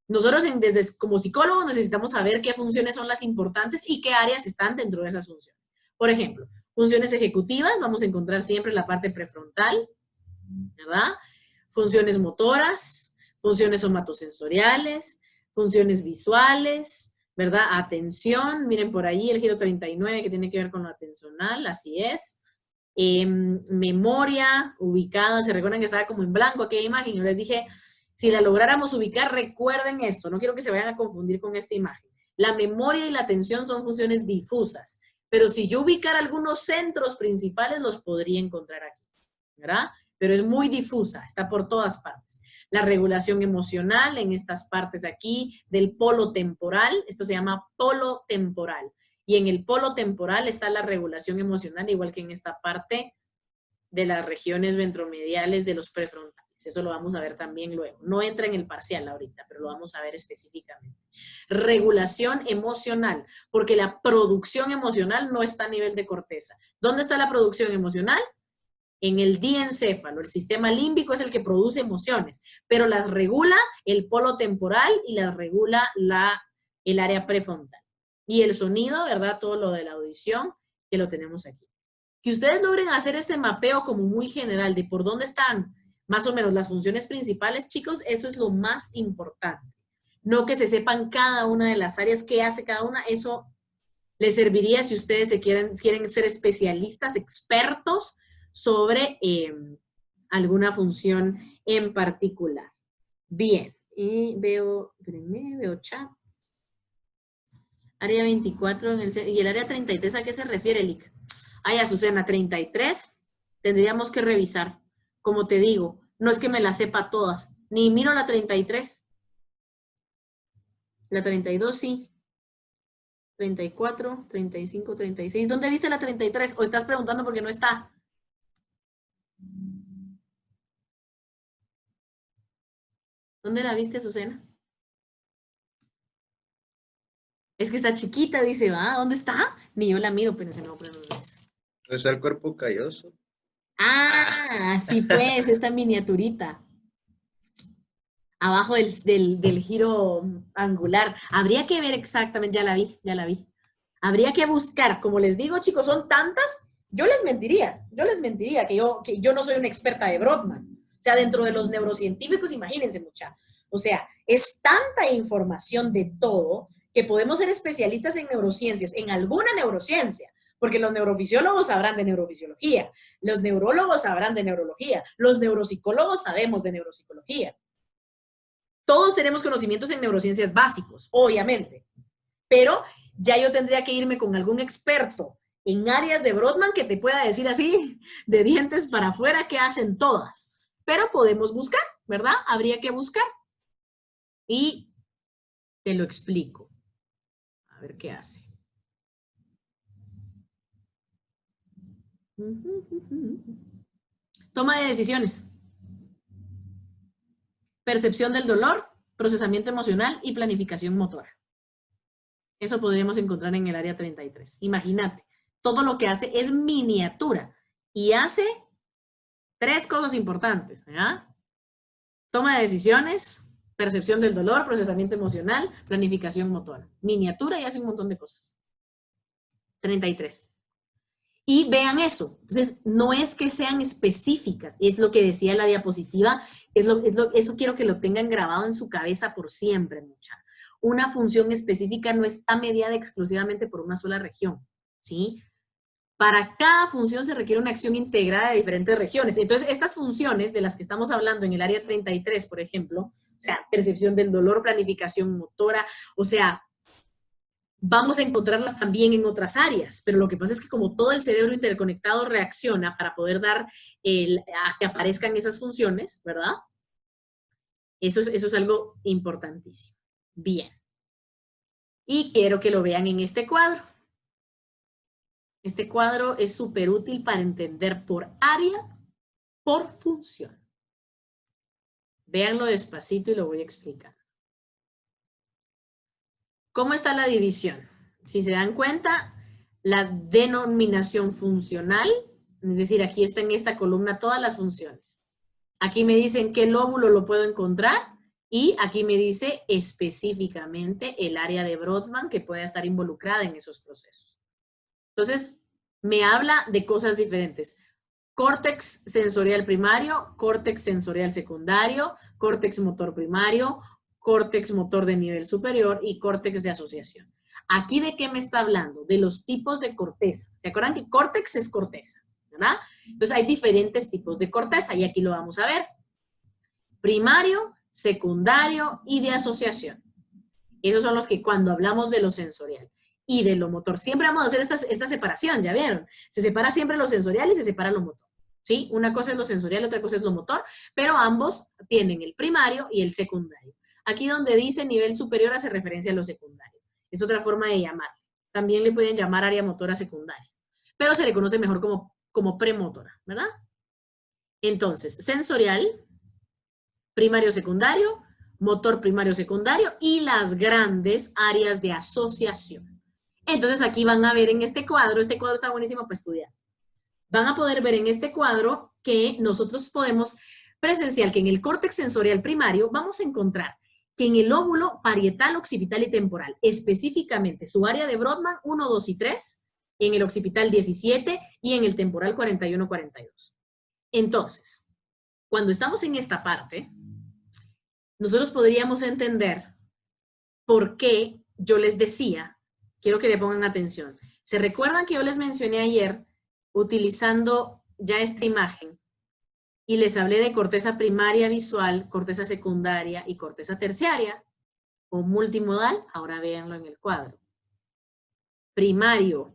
Nosotros desde como psicólogos necesitamos saber qué funciones son las importantes y qué áreas están dentro de esas funciones. Por ejemplo, funciones ejecutivas, vamos a encontrar siempre la parte prefrontal, ¿verdad? Funciones motoras, funciones somatosensoriales, funciones visuales, ¿verdad? Atención, miren por allí el giro 39 que tiene que ver con lo atencional, así es. Memoria ubicada, se recuerdan que estaba como en blanco aquella imagen, yo les dije, si la lográramos ubicar, recuerden esto, no quiero que se vayan a confundir con esta imagen. La memoria y la atención son funciones difusas, pero si yo ubicara algunos centros principales, los podría encontrar aquí, ¿verdad? Pero es muy difusa, está por todas partes. La regulación emocional en estas partes aquí, del polo temporal, esto se llama polo temporal. Y en el polo temporal está la regulación emocional, igual que en esta parte de las regiones ventromediales de los prefrontales. Eso lo vamos a ver también luego. No entra en el parcial ahorita, pero lo vamos a ver específicamente. Regulación emocional, porque la producción emocional no está a nivel de corteza. ¿Dónde está la producción emocional? En el diencéfalo. El sistema límbico es el que produce emociones, pero las regula el polo temporal y las regula el área prefrontal. Y el sonido, ¿verdad? Todo lo de la audición, que lo tenemos aquí. Que ustedes logren hacer este mapeo como muy general de por dónde están más o menos las funciones principales, chicos, eso es lo más importante. No que se sepan cada una de las áreas, qué hace cada una, eso les serviría si ustedes quieren ser especialistas, expertos sobre alguna función en particular. Bien, y veo chat. Área 24 y el área 33, ¿a qué se refiere, Lick? Ay, Azucena, 33, tendríamos que revisar. Como te digo, no es que me las sepa todas, ni miro la 33. La 32 sí. 34, 35, 36. ¿Dónde viste la 33? ¿O estás preguntando porque no está? ¿Dónde la viste, Azucena? Es que está chiquita, dice, ¿va? ¿Dónde está? Ni yo la miro, pero se me ocurre no es. ¿No está el cuerpo calloso? Ah, sí pues, esta miniaturita. Abajo del giro angular. Habría que ver exactamente, ya la vi. Habría que buscar, como les digo, chicos, son tantas, yo les mentiría que yo no soy una experta de Brodmann. O sea, dentro de los neurocientíficos, imagínense, mucha. O sea, es tanta información de todo que podemos ser especialistas en neurociencias, en alguna neurociencia, Porque los neurofisiólogos sabrán de neurofisiología, los neurólogos sabrán de neurología, los neuropsicólogos sabemos de neuropsicología. Todos tenemos conocimientos en neurociencias básicos, obviamente, pero ya yo tendría que irme con algún experto en áreas de Brodmann que te pueda decir así, de dientes para afuera, qué hacen todas. Pero podemos buscar, ¿verdad? Habría que buscar. Y te lo explico. A ver qué hace. Toma de decisiones. Percepción del dolor, procesamiento emocional y planificación motora. Eso podríamos encontrar en el área 33. Imagínate, todo lo que hace es miniatura y hace 3 cosas importantes, ¿verdad? Toma de decisiones, percepción del dolor, procesamiento emocional, planificación motora. Miniatura y hace un montón de cosas. 33. Y vean eso. Entonces, no es que sean específicas, es lo que decía la diapositiva, eso quiero que lo tengan grabado en su cabeza por siempre, mucha. Una función específica no está mediada exclusivamente por una sola región, ¿sí? Para cada función se requiere una acción integrada de diferentes regiones. Entonces, estas funciones de las que estamos hablando en el área 33, por ejemplo, o sea, percepción del dolor, planificación motora, o sea, vamos a encontrarlas también en otras áreas, pero lo que pasa es que como todo el cerebro interconectado reacciona para poder dar a que aparezcan esas funciones, ¿verdad? Eso es algo importantísimo. Bien. Y quiero que lo vean en este cuadro. Este cuadro es súper útil para entender por área, por función. Véanlo despacito y lo voy a explicar. ¿Cómo está la división? Si se dan cuenta, la denominación funcional, es decir, aquí está en esta columna todas las funciones. Aquí me dicen qué lóbulo lo puedo encontrar y aquí me dice específicamente el área de Brodmann que pueda estar involucrada en esos procesos. Entonces, me habla de cosas diferentes. Córtex sensorial primario, córtex sensorial secundario, córtex motor primario, córtex motor de nivel superior y córtex de asociación. ¿Aquí de qué me está hablando? De los tipos de corteza. ¿Se acuerdan que córtex es corteza? ¿Verdad? Entonces hay diferentes tipos de corteza y aquí lo vamos a ver. Primario, secundario y de asociación. Esos son los que cuando hablamos de lo sensorial y de lo motor, siempre vamos a hacer esta separación, ¿ya vieron? Se separa siempre lo sensorial y se separa lo motor. ¿Sí? Una cosa es lo sensorial, otra cosa es lo motor, pero ambos tienen el primario y el secundario. Aquí donde dice nivel superior hace referencia a lo secundario. Es otra forma de llamarlo. También le pueden llamar área motora secundaria, pero se le conoce mejor como premotora, ¿verdad? Entonces, sensorial, primario secundario, motor primario secundario y las grandes áreas de asociación. Entonces aquí van a ver en este cuadro está buenísimo para estudiar. Van a poder ver en este cuadro que nosotros podemos presenciar que en el córtex sensorial primario vamos a encontrar que en el lóbulo parietal, occipital y temporal, específicamente su área de Brodmann 1, 2 y 3, en el occipital 17 y en el temporal 41, 42. Entonces, cuando estamos en esta parte, nosotros podríamos entender por qué yo les decía, quiero que le pongan atención. ¿Se recuerdan que yo les mencioné ayer utilizando ya esta imagen y les hablé de corteza primaria visual, corteza secundaria y corteza terciaria o multimodal? Ahora véanlo en el cuadro. Primario,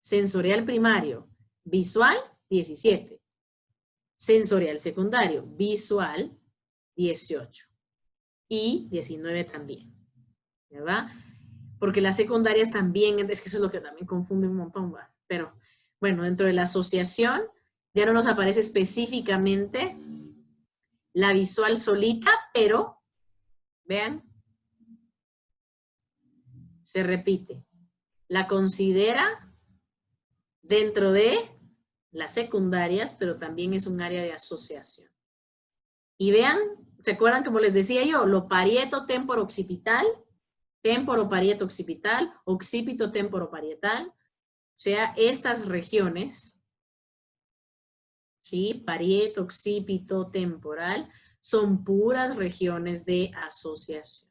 sensorial primario, visual 17. Sensorial secundario, visual 18. Y 19 también, ¿verdad? Porque las secundarias también, es que eso es lo que también confunde un montón, ¿va? Pero bueno, dentro de la asociación ya no nos aparece específicamente la visual solita, pero vean, se repite. La considera dentro de las secundarias, pero también es un área de asociación. Y vean, ¿se acuerdan como les decía yo? Lo parieto temporo occipital, temporo parieto occipital, occipito temporo parietal, o sea, estas regiones, ¿sí? Parieto, occipito, temporal, son puras regiones de asociación.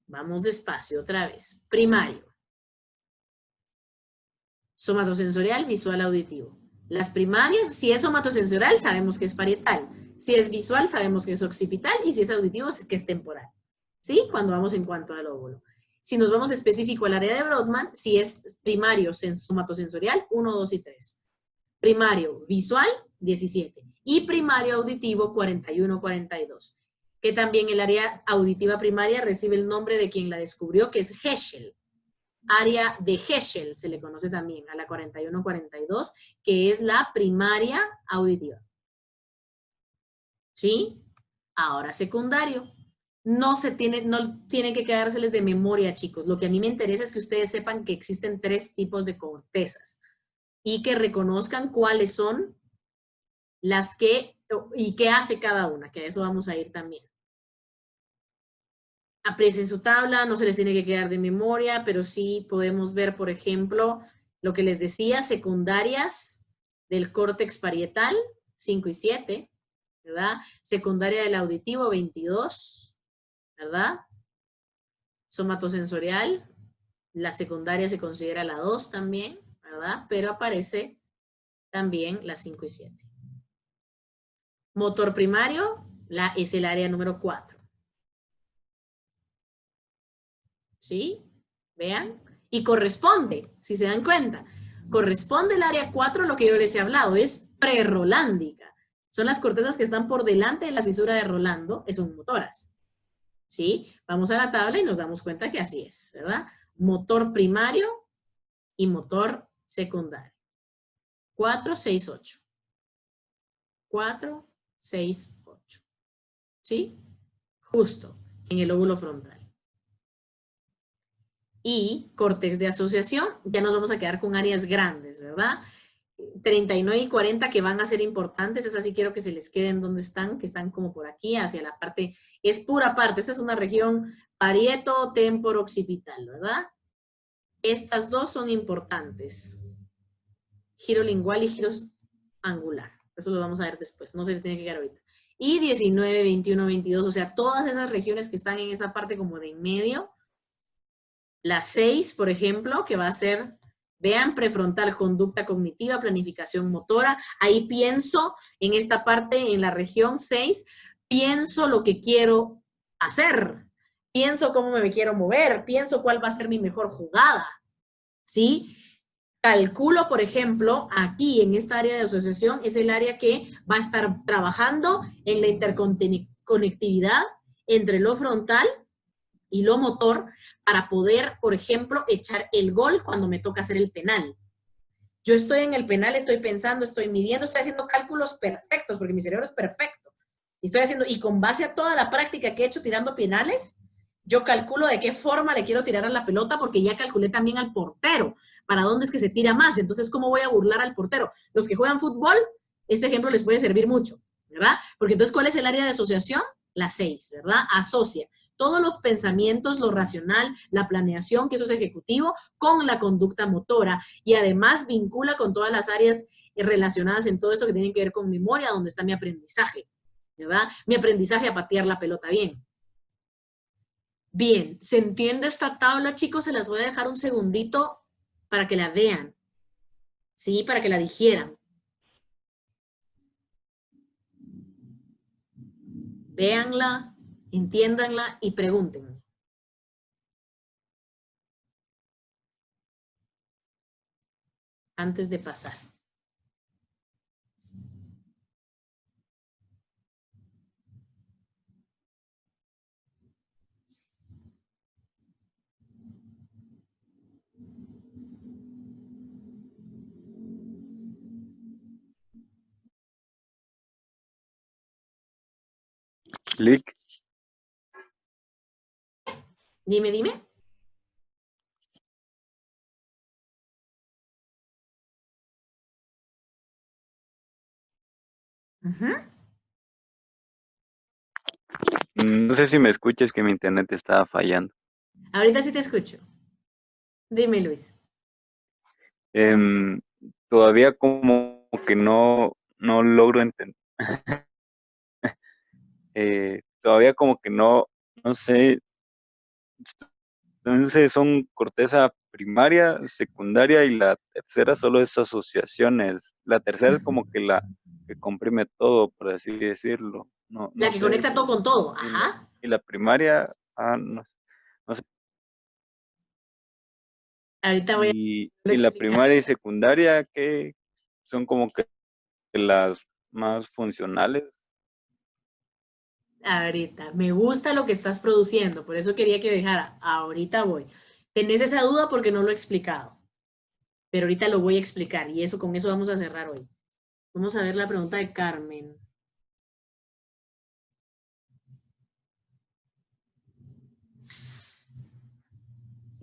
Vamos despacio otra vez. Primario. Somatosensorial, visual, auditivo. Las primarias, si es somatosensorial, sabemos que es parietal. Si es visual, sabemos que es occipital. Y si es auditivo, que es temporal. ¿Sí? Cuando vamos en cuanto al óvulo. Si nos vamos específico al área de Brodmann, si es primario somatosensorial, 1, 2 y 3. Primario visual, 17. Y primario auditivo, 41, 42. Que también el área auditiva primaria recibe el nombre de quien la descubrió, que es Heschel. Área de Heschel se le conoce también a la 41-42, que es la primaria auditiva. ¿Sí? Ahora secundario. No tienen que quedárseles de memoria, chicos. Lo que a mí me interesa es que ustedes sepan que existen 3 tipos de cortezas y que reconozcan cuáles son las que, y qué hace cada una, que a eso vamos a ir también. Aprecien su tabla, no se les tiene que quedar de memoria, pero sí podemos ver, por ejemplo, lo que les decía, secundarias del córtex parietal, 5 y 7, ¿verdad? Secundaria del auditivo, 22, ¿verdad? Somatosensorial, la secundaria se considera la 2 también, ¿verdad? Pero aparece también la 5 y 7. Motor primario, es el área número 4. ¿Sí? Vean. Y corresponde, si se dan cuenta, corresponde el área 4 a lo que yo les he hablado, es prerolándica. Son las cortezas que están por delante de la cisura de Rolando, son motoras. ¿Sí? Vamos a la tabla y nos damos cuenta que así es, ¿verdad? Motor primario y motor secundario. 4, 6, 8. 4, 6, 8. ¿Sí? Justo en el lóbulo frontal. Y córtex de asociación, ya nos vamos a quedar con áreas grandes, ¿verdad? 39 y 40 que van a ser importantes, esas sí quiero que se les queden donde están, que están como por aquí, hacia la parte, es pura parte, esta es una región parieto, temporo, occipital, ¿verdad? Estas dos son importantes, giro lingual y giro angular, eso lo vamos a ver después, no se les tiene que quedar ahorita. Y 19, 21, 22, o sea, todas esas regiones que están en esa parte como de en medio. La 6, por ejemplo, que va a ser, vean, prefrontal, conducta cognitiva, planificación motora. Ahí pienso en esta parte, en la región 6, pienso lo que quiero hacer, pienso cómo me quiero mover, pienso cuál va a ser mi mejor jugada, ¿sí? Calculo, por ejemplo, aquí en esta área de asociación es el área que va a estar trabajando en la interconectividad entre lo frontal y lo motor para poder, por ejemplo, echar el gol cuando me toca hacer el penal. Yo estoy en el penal, estoy pensando, estoy midiendo, estoy haciendo cálculos perfectos, porque mi cerebro es perfecto. Y estoy haciendo, y con base a toda la práctica que he hecho tirando penales, yo calculo de qué forma le quiero tirar a la pelota, porque ya calculé también al portero, para dónde es que se tira más. Entonces, ¿cómo voy a burlar al portero? Los que juegan fútbol, este ejemplo les puede servir mucho, ¿verdad? Porque entonces, ¿cuál es el área de asociación? La 6, ¿verdad? Asocia todos los pensamientos, lo racional, la planeación, que eso es ejecutivo, con la conducta motora, y además vincula con todas las áreas relacionadas en todo esto que tienen que ver con memoria, donde está mi aprendizaje, ¿verdad? Mi aprendizaje a patear la pelota bien. Bien, ¿se entiende esta tabla, chicos? Se las voy a dejar un segundito para que la vean, ¿sí? Para que la digieran. Véanla, entiéndanla y pregúntenme. Antes de pasar. Clic. Dime, dime. No sé si me escuchas, que mi internet estaba fallando. Ahorita sí te escucho. Dime, Luis. Todavía como que no logro entender. Todavía como que no sé. Entonces son corteza primaria, secundaria y la tercera solo es asociaciones. La tercera es como que la que comprime todo, por así decirlo. No, La no que sé. conecta todo con todo. Y la, Ajá. y la primaria, no, no sé. Ahorita voy a Y la explicar. primaria y secundaria, que son como que las más funcionales. Ahorita. Me gusta lo que estás produciendo. Por eso quería que dejara. Ahorita voy. Tenés esa duda porque no lo he explicado. Pero ahorita lo voy a explicar. Y eso, con eso vamos a cerrar hoy. Vamos a ver la pregunta de Carmen.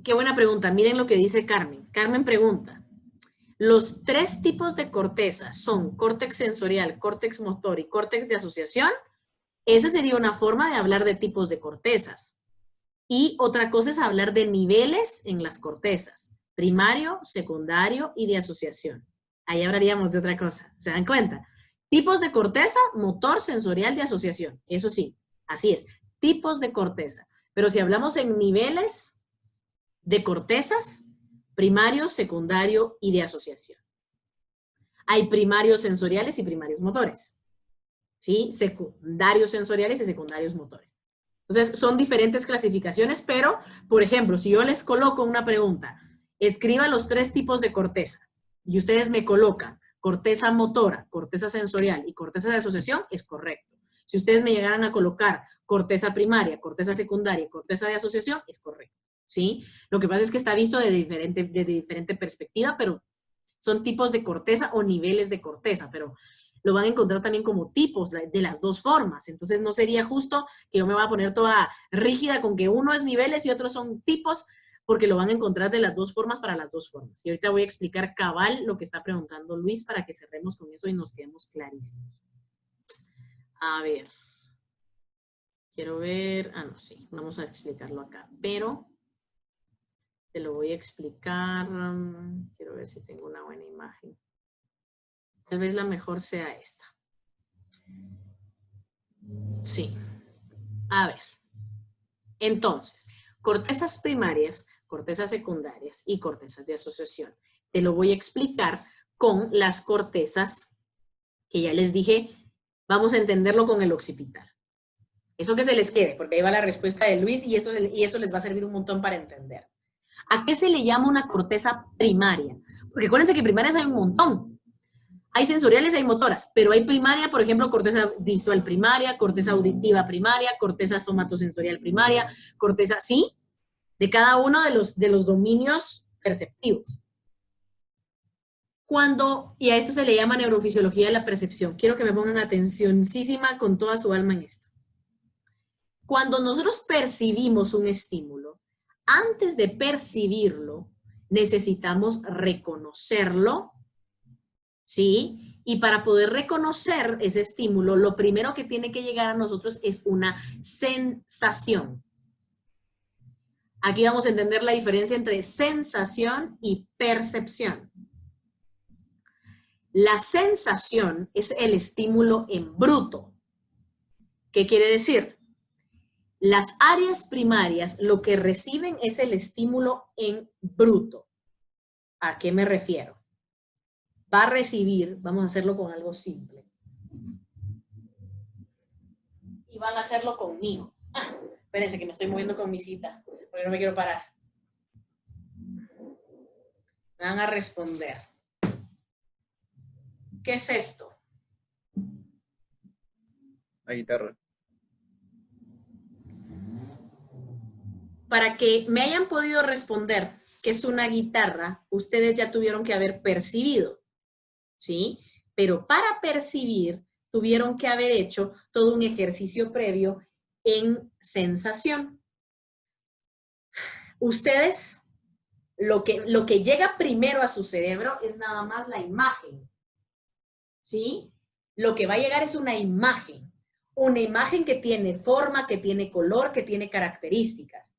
Qué buena pregunta. Miren lo que dice Carmen. Carmen pregunta. Los 3 tipos de corteza son córtex sensorial, córtex motor y córtex de asociación. Esa sería una forma de hablar de tipos de cortezas. Y otra cosa es hablar de niveles en las cortezas. Primario, secundario y de asociación. Ahí hablaríamos de otra cosa. ¿Se dan cuenta? Tipos de corteza, motor, sensorial, de asociación. Eso sí, así es. Tipos de corteza. Pero si hablamos en niveles de cortezas, primario, secundario y de asociación. Hay primarios sensoriales y primarios motores, ¿sí? Secundarios sensoriales y secundarios motores. Entonces, son diferentes clasificaciones, pero, por ejemplo, si yo les coloco una pregunta, escriba los 3 tipos de corteza, y ustedes me colocan corteza motora, corteza sensorial y corteza de asociación, es correcto. Si ustedes me llegaran a colocar corteza primaria, corteza secundaria y corteza de asociación, es correcto, ¿sí? Lo que pasa es que está visto de diferente perspectiva, pero son tipos de corteza o niveles de corteza, pero lo van a encontrar también como tipos de las dos formas. Entonces no sería justo que yo me voy a poner toda rígida con que uno es niveles y otros son tipos, porque lo van a encontrar de las dos formas para las dos formas. Y ahorita voy a explicar cabal lo que está preguntando Luis para que cerremos con eso y nos quedemos clarísimos. A ver. Quiero ver, no, sí, vamos a explicarlo acá, pero te lo voy a explicar. Quiero ver si tengo una buena imagen. Tal vez la mejor sea esta. Sí. A ver. Entonces, cortezas primarias, cortezas secundarias y cortezas de asociación. Te lo voy a explicar con las cortezas que ya les dije. Vamos a entenderlo con el occipital. Eso que se les quede, porque ahí va la respuesta de Luis y eso les va a servir un montón para entender. ¿A qué se le llama una corteza primaria? Porque acuérdense que primarias hay un montón. Hay sensoriales y hay motoras, pero hay primaria, por ejemplo, corteza visual primaria, corteza auditiva primaria, corteza somatosensorial primaria, corteza, ¿sí? De cada uno de los dominios perceptivos. Y a esto se le llama neurofisiología de la percepción. Quiero que me pongan atencióncísima con toda su alma en esto. Cuando nosotros percibimos un estímulo, antes de percibirlo, necesitamos reconocerlo, ¿sí? Y para poder reconocer ese estímulo, lo primero que tiene que llegar a nosotros es una sensación. Aquí vamos a entender la diferencia entre sensación y percepción. La sensación es el estímulo en bruto. ¿Qué quiere decir? Las áreas primarias lo que reciben es el estímulo en bruto. ¿A qué me refiero? Va a recibir, vamos a hacerlo con algo simple. Y van a hacerlo conmigo. Espérense que me estoy moviendo con mi cita, porque no me quiero parar. Me van a responder. ¿Qué es esto? La guitarra. Para que me hayan podido responder que es una guitarra, ustedes ya tuvieron que haber percibido, ¿sí? Pero para percibir, tuvieron que haber hecho todo un ejercicio previo en sensación. Ustedes, lo que llega primero a su cerebro es nada más la imagen, ¿sí? Lo que va a llegar es una imagen que tiene forma, que tiene color, que tiene características.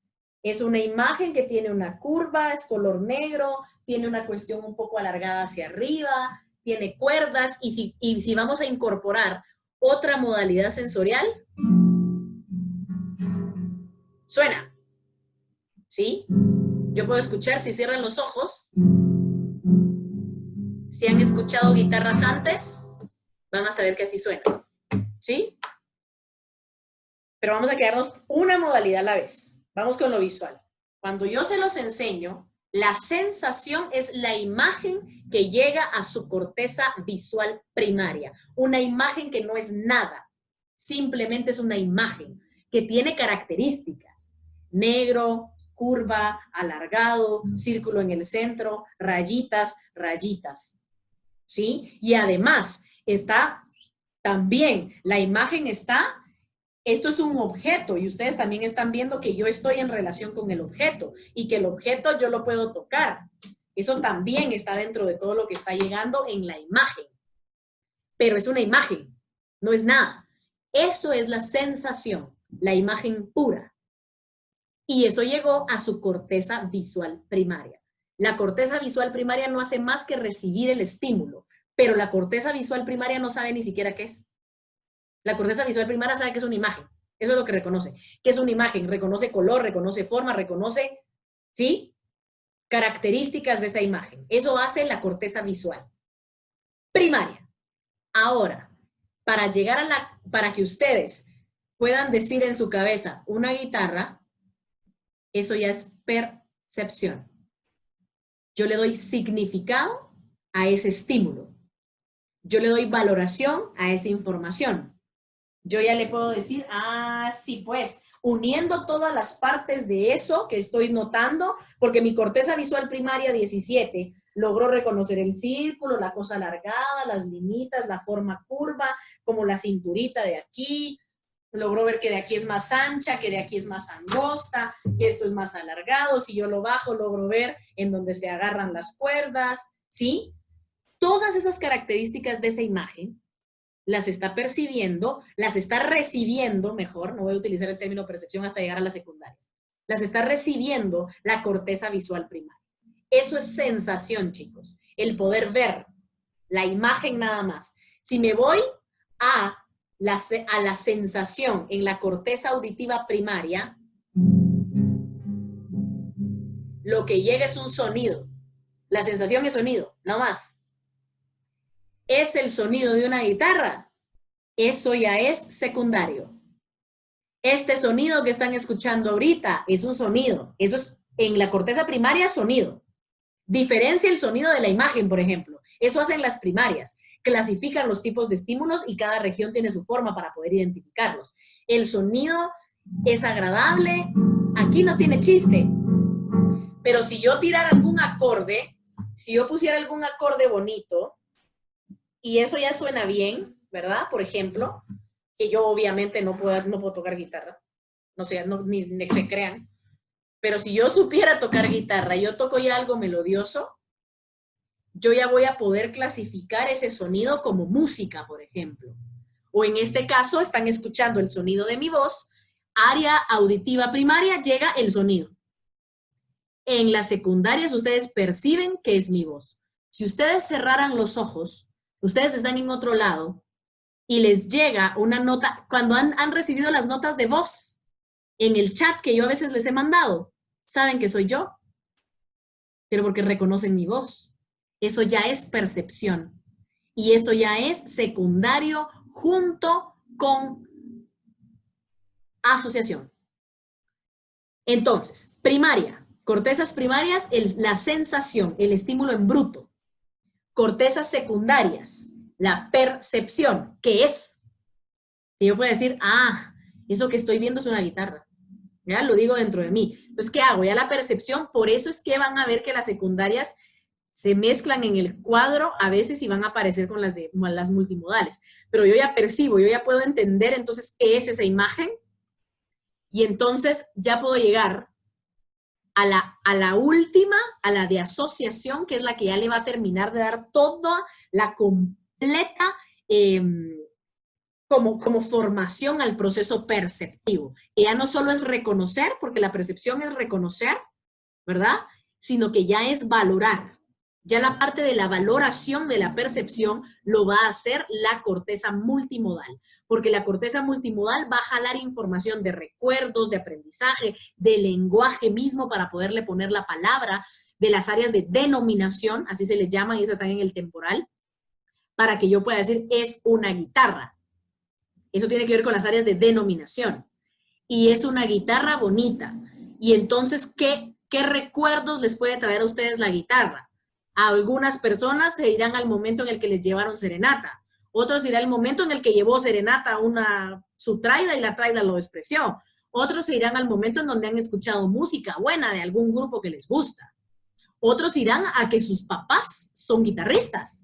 Es una imagen que tiene una curva, es color negro, tiene una cuestión un poco alargada hacia arriba, tiene cuerdas, y si vamos a incorporar otra modalidad sensorial, suena, ¿sí? Yo puedo escuchar, si cierran los ojos, si han escuchado guitarras antes, van a saber que así suena, ¿sí? Pero vamos a quedarnos una modalidad a la vez. Vamos con lo visual. Cuando yo se los enseño, la sensación es la imagen que llega a su corteza visual primaria. Una imagen que no es nada, simplemente es una imagen que tiene características. Negro, curva, alargado, círculo en el centro, rayitas, rayitas. ¿Sí? Y además está también, la imagen está, esto es un objeto y ustedes también están viendo que yo estoy en relación con el objeto y que el objeto yo lo puedo tocar. Eso también está dentro de todo lo que está llegando en la imagen. Pero es una imagen, no es nada. Eso es la sensación, la imagen pura. Y eso llegó a su corteza visual primaria. La corteza visual primaria no hace más que recibir el estímulo, pero la corteza visual primaria no sabe ni siquiera qué es. La corteza visual primaria sabe que es una imagen. Eso es lo que reconoce. ¿Qué es una imagen? Reconoce color, reconoce forma, reconoce, ¿sí? Características de esa imagen. Eso hace la corteza visual primaria. Ahora, para llegar a para que ustedes puedan decir en su cabeza una guitarra, eso ya es percepción. Yo le doy significado a ese estímulo. Yo le doy valoración a esa información. Yo ya le puedo decir, sí, pues, uniendo todas las partes de eso que estoy notando, porque mi corteza visual primaria 17 logró reconocer el círculo, la cosa alargada, las limitas, la forma curva, como la cinturita de aquí, logró ver que de aquí es más ancha, que de aquí es más angosta, que esto es más alargado, si yo lo bajo logro ver en donde se agarran las cuerdas, ¿sí? Todas esas características de esa imagen las está percibiendo, las está recibiendo, mejor, no voy a utilizar el término percepción hasta llegar a las secundarias, las está recibiendo la corteza visual primaria. Eso es sensación, chicos, el poder ver la imagen nada más. Si me voy a la sensación en la corteza auditiva primaria, lo que llega es un sonido. La sensación es sonido, no más. Es el sonido de una guitarra. Eso ya es secundario. Este sonido que están escuchando ahorita es un sonido. Eso es en la corteza primaria, sonido. Diferencia el sonido de la imagen, por ejemplo. Eso hacen las primarias. Clasifican los tipos de estímulos y cada región tiene su forma para poder identificarlos. El sonido es agradable. Aquí no tiene chiste. Pero si yo tirara algún acorde, si yo pusiera algún acorde bonito, y eso ya suena bien, ¿verdad? Por ejemplo, que yo obviamente no puedo tocar guitarra. No sé, ni se crean. Pero si yo supiera tocar guitarra y yo toco ya algo melodioso, yo ya voy a poder clasificar ese sonido como música, por ejemplo. O en este caso, están escuchando el sonido de mi voz, área auditiva primaria, llega el sonido. En las secundarias ustedes perciben que es mi voz. Si ustedes cerraran los ojos, ustedes están en otro lado y les llega una nota, cuando han recibido las notas de voz en el chat que yo a veces les he mandado, saben que soy yo, pero porque reconocen mi voz. Eso ya es percepción y eso ya es secundario junto con asociación. Entonces, primaria, cortezas primarias, la sensación, el estímulo en bruto. Cortezas secundarias, la percepción, ¿qué es? Y yo puedo decir, eso que estoy viendo es una guitarra. Ya lo digo dentro de mí. Entonces, ¿qué hago? Ya la percepción, por eso es que van a ver que las secundarias se mezclan en el cuadro a veces y van a aparecer con las multimodales. Pero yo ya percibo, yo ya puedo entender entonces qué es esa imagen y entonces ya puedo llegar a la última, a la de asociación, que es la que ya le va a terminar de dar toda la completa como formación al proceso perceptivo. Que ya no solo es reconocer, porque la percepción es reconocer, ¿verdad? Sino que ya es valorar. Ya la parte de la valoración de la percepción lo va a hacer la corteza multimodal, porque la corteza multimodal va a jalar información de recuerdos, de aprendizaje, de lenguaje mismo para poderle poner la palabra, de las áreas de denominación, así se les llama, y esas están en el temporal, para que yo pueda decir, es una guitarra. Eso tiene que ver con las áreas de denominación. Y es una guitarra bonita. Y entonces, ¿qué recuerdos les puede traer a ustedes la guitarra? A algunas personas se irán al momento en el que les llevaron serenata. Otros irán al momento en el que llevó serenata su traida y la traida lo despreció. Otros se irán al momento en donde han escuchado música buena de algún grupo que les gusta. Otros irán a que sus papás son guitarristas.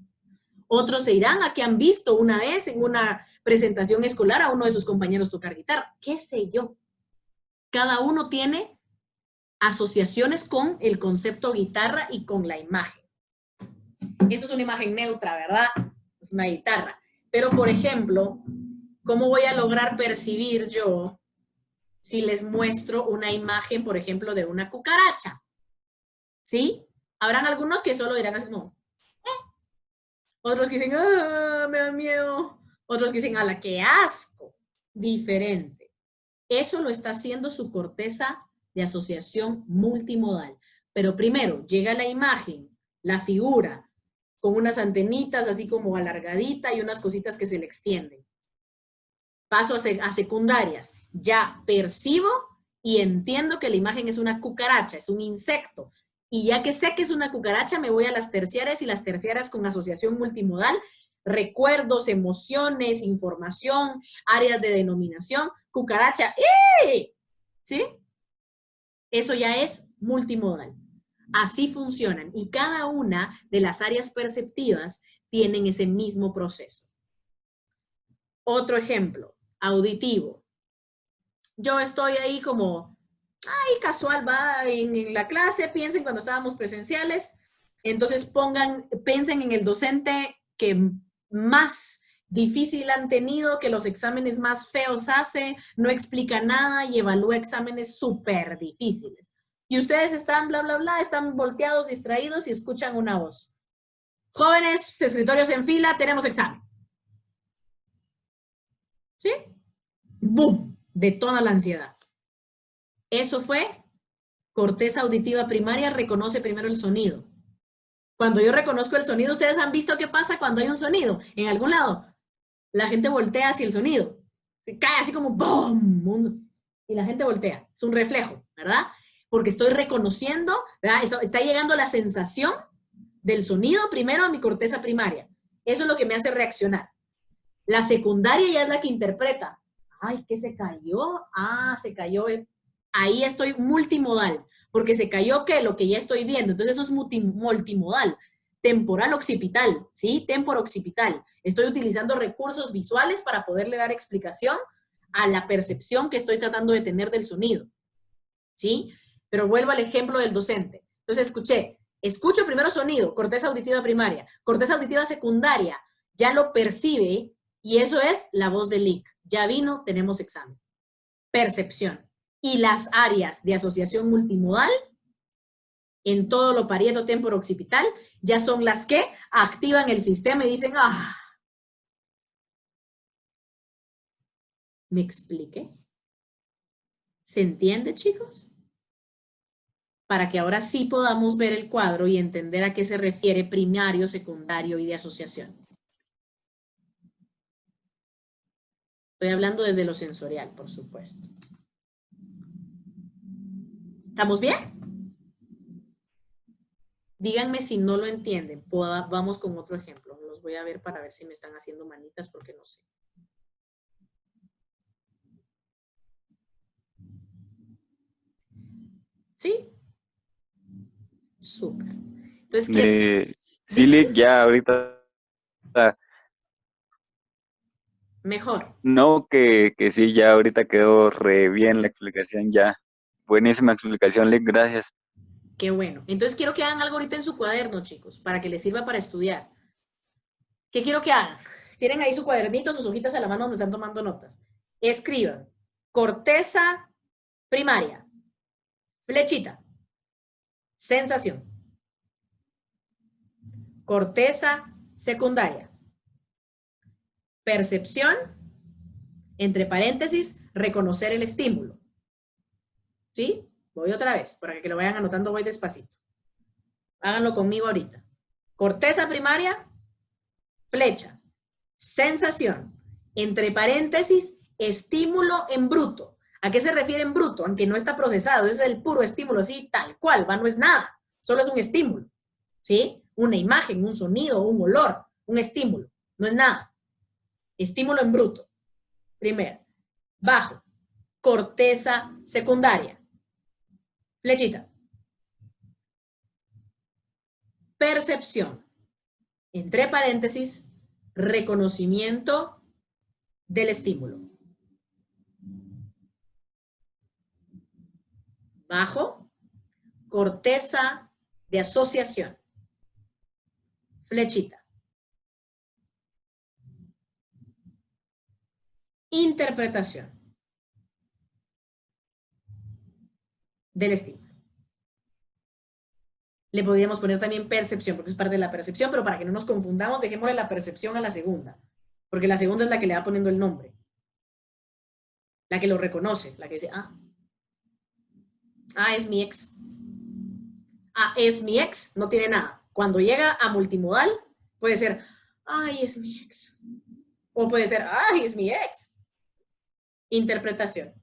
Otros se irán a que han visto una vez en una presentación escolar a uno de sus compañeros tocar guitarra. ¿Qué sé yo? Cada uno tiene asociaciones con el concepto guitarra y con la imagen. Esto es una imagen neutra, ¿verdad? Es una guitarra. Pero, por ejemplo, ¿cómo voy a lograr percibir yo si les muestro una imagen, por ejemplo, de una cucaracha? ¿Sí? Habrán algunos que solo dirán así, no. Otros que dicen, ¡ah, me da miedo! Otros que dicen, ¡ala, qué asco! Diferente. Eso lo está haciendo su corteza de asociación multimodal. Pero primero, llega la imagen, la figura, con unas antenitas así como alargadita y unas cositas que se le extienden. Paso a secundarias. Ya percibo y entiendo que la imagen es una cucaracha, es un insecto. Y ya que sé que es una cucaracha, me voy a las terciarias, y las terciarias con asociación multimodal, recuerdos, emociones, información, áreas de denominación, cucaracha, ¡eh! ¿Sí? Eso ya es multimodal. Así funcionan, y cada una de las áreas perceptivas tienen ese mismo proceso. Otro ejemplo, auditivo. Yo estoy ahí como, ay, casual, va en la clase, piensen cuando estábamos presenciales, entonces piensen en el docente que más difícil han tenido, que los exámenes más feos hace, no explica nada y evalúa exámenes súper difíciles. Y ustedes están bla, bla, bla, están volteados, distraídos y escuchan una voz. Jóvenes, escritorios en fila, tenemos examen. ¿Sí? ¡Bum! Detona la ansiedad. Eso fue corteza auditiva primaria, reconoce primero el sonido. Cuando yo reconozco el sonido, ¿ustedes han visto qué pasa cuando hay un sonido? En algún lado, la gente voltea hacia el sonido. Se cae así como ¡bum! Y la gente voltea. Es un reflejo, ¿verdad? Porque estoy reconociendo, ¿verdad? Está llegando la sensación del sonido primero a mi corteza primaria. Eso es lo que me hace reaccionar. La secundaria ya es la que interpreta. Ay, ¿qué se cayó? Ah, se cayó. Ahí estoy multimodal, porque se cayó ¿qué? Lo que ya estoy viendo. Entonces eso es multimodal. Temporal occipital, ¿sí? Temporo-occipital. Estoy utilizando recursos visuales para poderle dar explicación a la percepción que estoy tratando de tener del sonido, ¿sí? Pero vuelvo al ejemplo del docente. Entonces escucho primero sonido, corteza auditiva primaria, corteza auditiva secundaria, ya lo percibe, y eso es la voz de Lick. Ya vino, tenemos examen. Percepción. Y las áreas de asociación multimodal en todo lo parieto temporo occipital ya son las que activan el sistema y dicen, ¡ah! ¿Me expliqué? ¿Se entiende, chicos? Para que ahora sí podamos ver el cuadro y entender a qué se refiere primario, secundario y de asociación. Estoy hablando desde lo sensorial, por supuesto. ¿Estamos bien? Díganme si no lo entienden. Vamos con otro ejemplo. Los voy a ver para ver si me están haciendo manitas porque no sé. ¿Sí? Súper. Entonces, sí, Lick, ya ahorita. Mejor. No, que sí, ya ahorita quedó re bien la explicación, ya. Buenísima explicación, Lick, gracias. Qué bueno. Entonces quiero que hagan algo ahorita en su cuaderno, chicos, para que les sirva para estudiar. ¿Qué quiero que hagan? Tienen ahí su cuadernito, sus hojitas a la mano donde están tomando notas. Escriban. Corteza primaria. Flechita. Sensación. corteza secundaria. Percepción, entre paréntesis, reconocer el estímulo. ¿Sí? Voy otra vez, para que lo vayan anotando, voy despacito. Háganlo conmigo ahorita. Corteza primaria, flecha. Sensación, entre paréntesis, estímulo en bruto. ¿A qué se refiere en bruto? Aunque no está procesado, es el puro estímulo, así tal cual, no es nada, solo es un estímulo. ¿Sí? Una imagen, un sonido, un olor, un estímulo, no es nada. Estímulo en bruto. Primero, bajo, corteza secundaria. Flechita. Percepción, entre paréntesis, reconocimiento del estímulo. Bajo, corteza de asociación. Flechita. Interpretación del estímulo. Le podríamos poner también percepción, porque es parte de la percepción, pero para que no nos confundamos, dejémosle la percepción a la segunda, porque la segunda es la que le va poniendo el nombre. La que lo reconoce, la que dice, es mi ex. Es mi ex, no tiene nada. Cuando llega a multimodal, puede ser, es mi ex. O puede ser, es mi ex. Interpretación.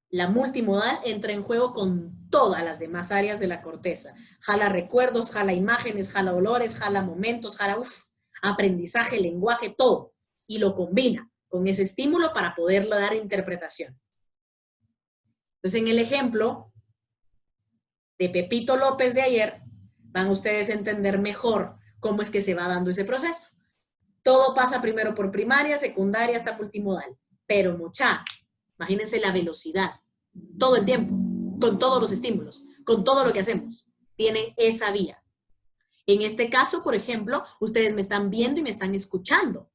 La multimodal entra en juego con todas las demás áreas de la corteza. Jala recuerdos, jala imágenes, jala olores, jala momentos, jala aprendizaje, lenguaje, todo. Y lo combina con ese estímulo para poderle dar interpretación. Entonces, en el ejemplo de Pepito López de ayer, van ustedes a entender mejor cómo es que se va dando ese proceso. Todo pasa primero por primaria, secundaria, hasta multimodal. Pero imagínense la velocidad. Todo el tiempo, con todos los estímulos, con todo lo que hacemos. Tiene esa vía. En este caso, por ejemplo, ustedes me están viendo y me están escuchando.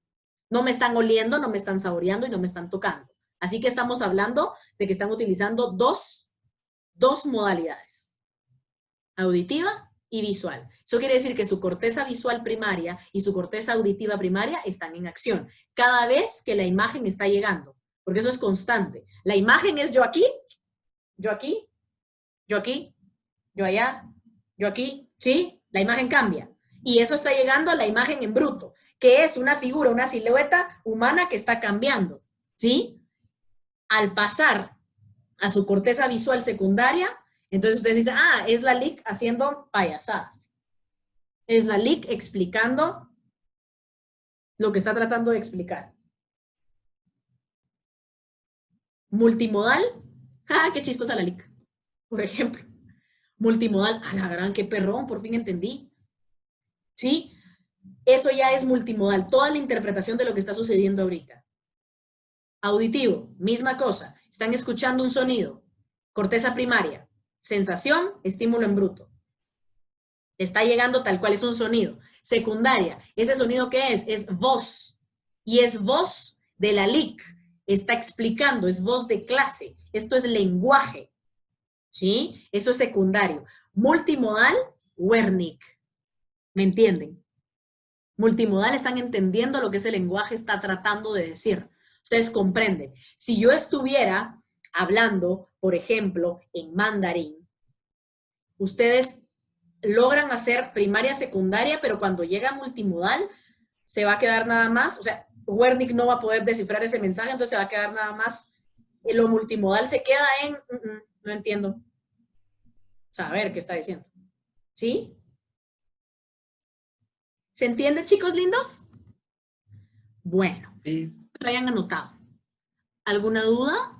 No me están oliendo, no me están saboreando y no me están tocando. Así que estamos hablando de que están utilizando dos modalidades. Auditiva y visual. Eso quiere decir que su corteza visual primaria y su corteza auditiva primaria están en acción. Cada vez que la imagen está llegando. Porque eso es constante. La imagen es yo aquí, yo aquí, yo aquí, yo allá, yo aquí, ¿sí? La imagen cambia. Y eso está llegando a la imagen en bruto, que es una figura, una silueta humana que está cambiando, ¿sí? Al pasar a su corteza visual secundaria, entonces ustedes dicen, es la LIC haciendo payasadas. Es la LIC explicando lo que está tratando de explicar. Multimodal, qué chistosa la LIC, por ejemplo. Multimodal, a la gran, qué perrón, por fin entendí. ¿Sí? Eso ya es multimodal, toda la interpretación de lo que está sucediendo ahorita. Auditivo, misma cosa, están escuchando un sonido, corteza primaria, sensación, estímulo en bruto. Está llegando tal cual, es un sonido. Secundaria, ese sonido ¿qué es? Es voz. Y es voz de la LIC. Está explicando, es voz de clase. Esto es lenguaje. ¿Sí? Esto es secundario. Multimodal, Wernicke. ¿Me entienden? Multimodal están entendiendo lo que ese lenguaje está tratando de decir. Ustedes comprenden. Si yo estuviera hablando, por ejemplo, en mandarín, ustedes logran hacer primaria, secundaria, pero cuando llega multimodal, se va a quedar nada más, o sea, Wernicke no va a poder descifrar ese mensaje, entonces se va a quedar nada más, lo multimodal se queda en, no entiendo. Saber qué está diciendo. ¿Sí? ¿Se entiende, chicos lindos? Bueno, Sí. lo hayan anotado. ¿Alguna duda?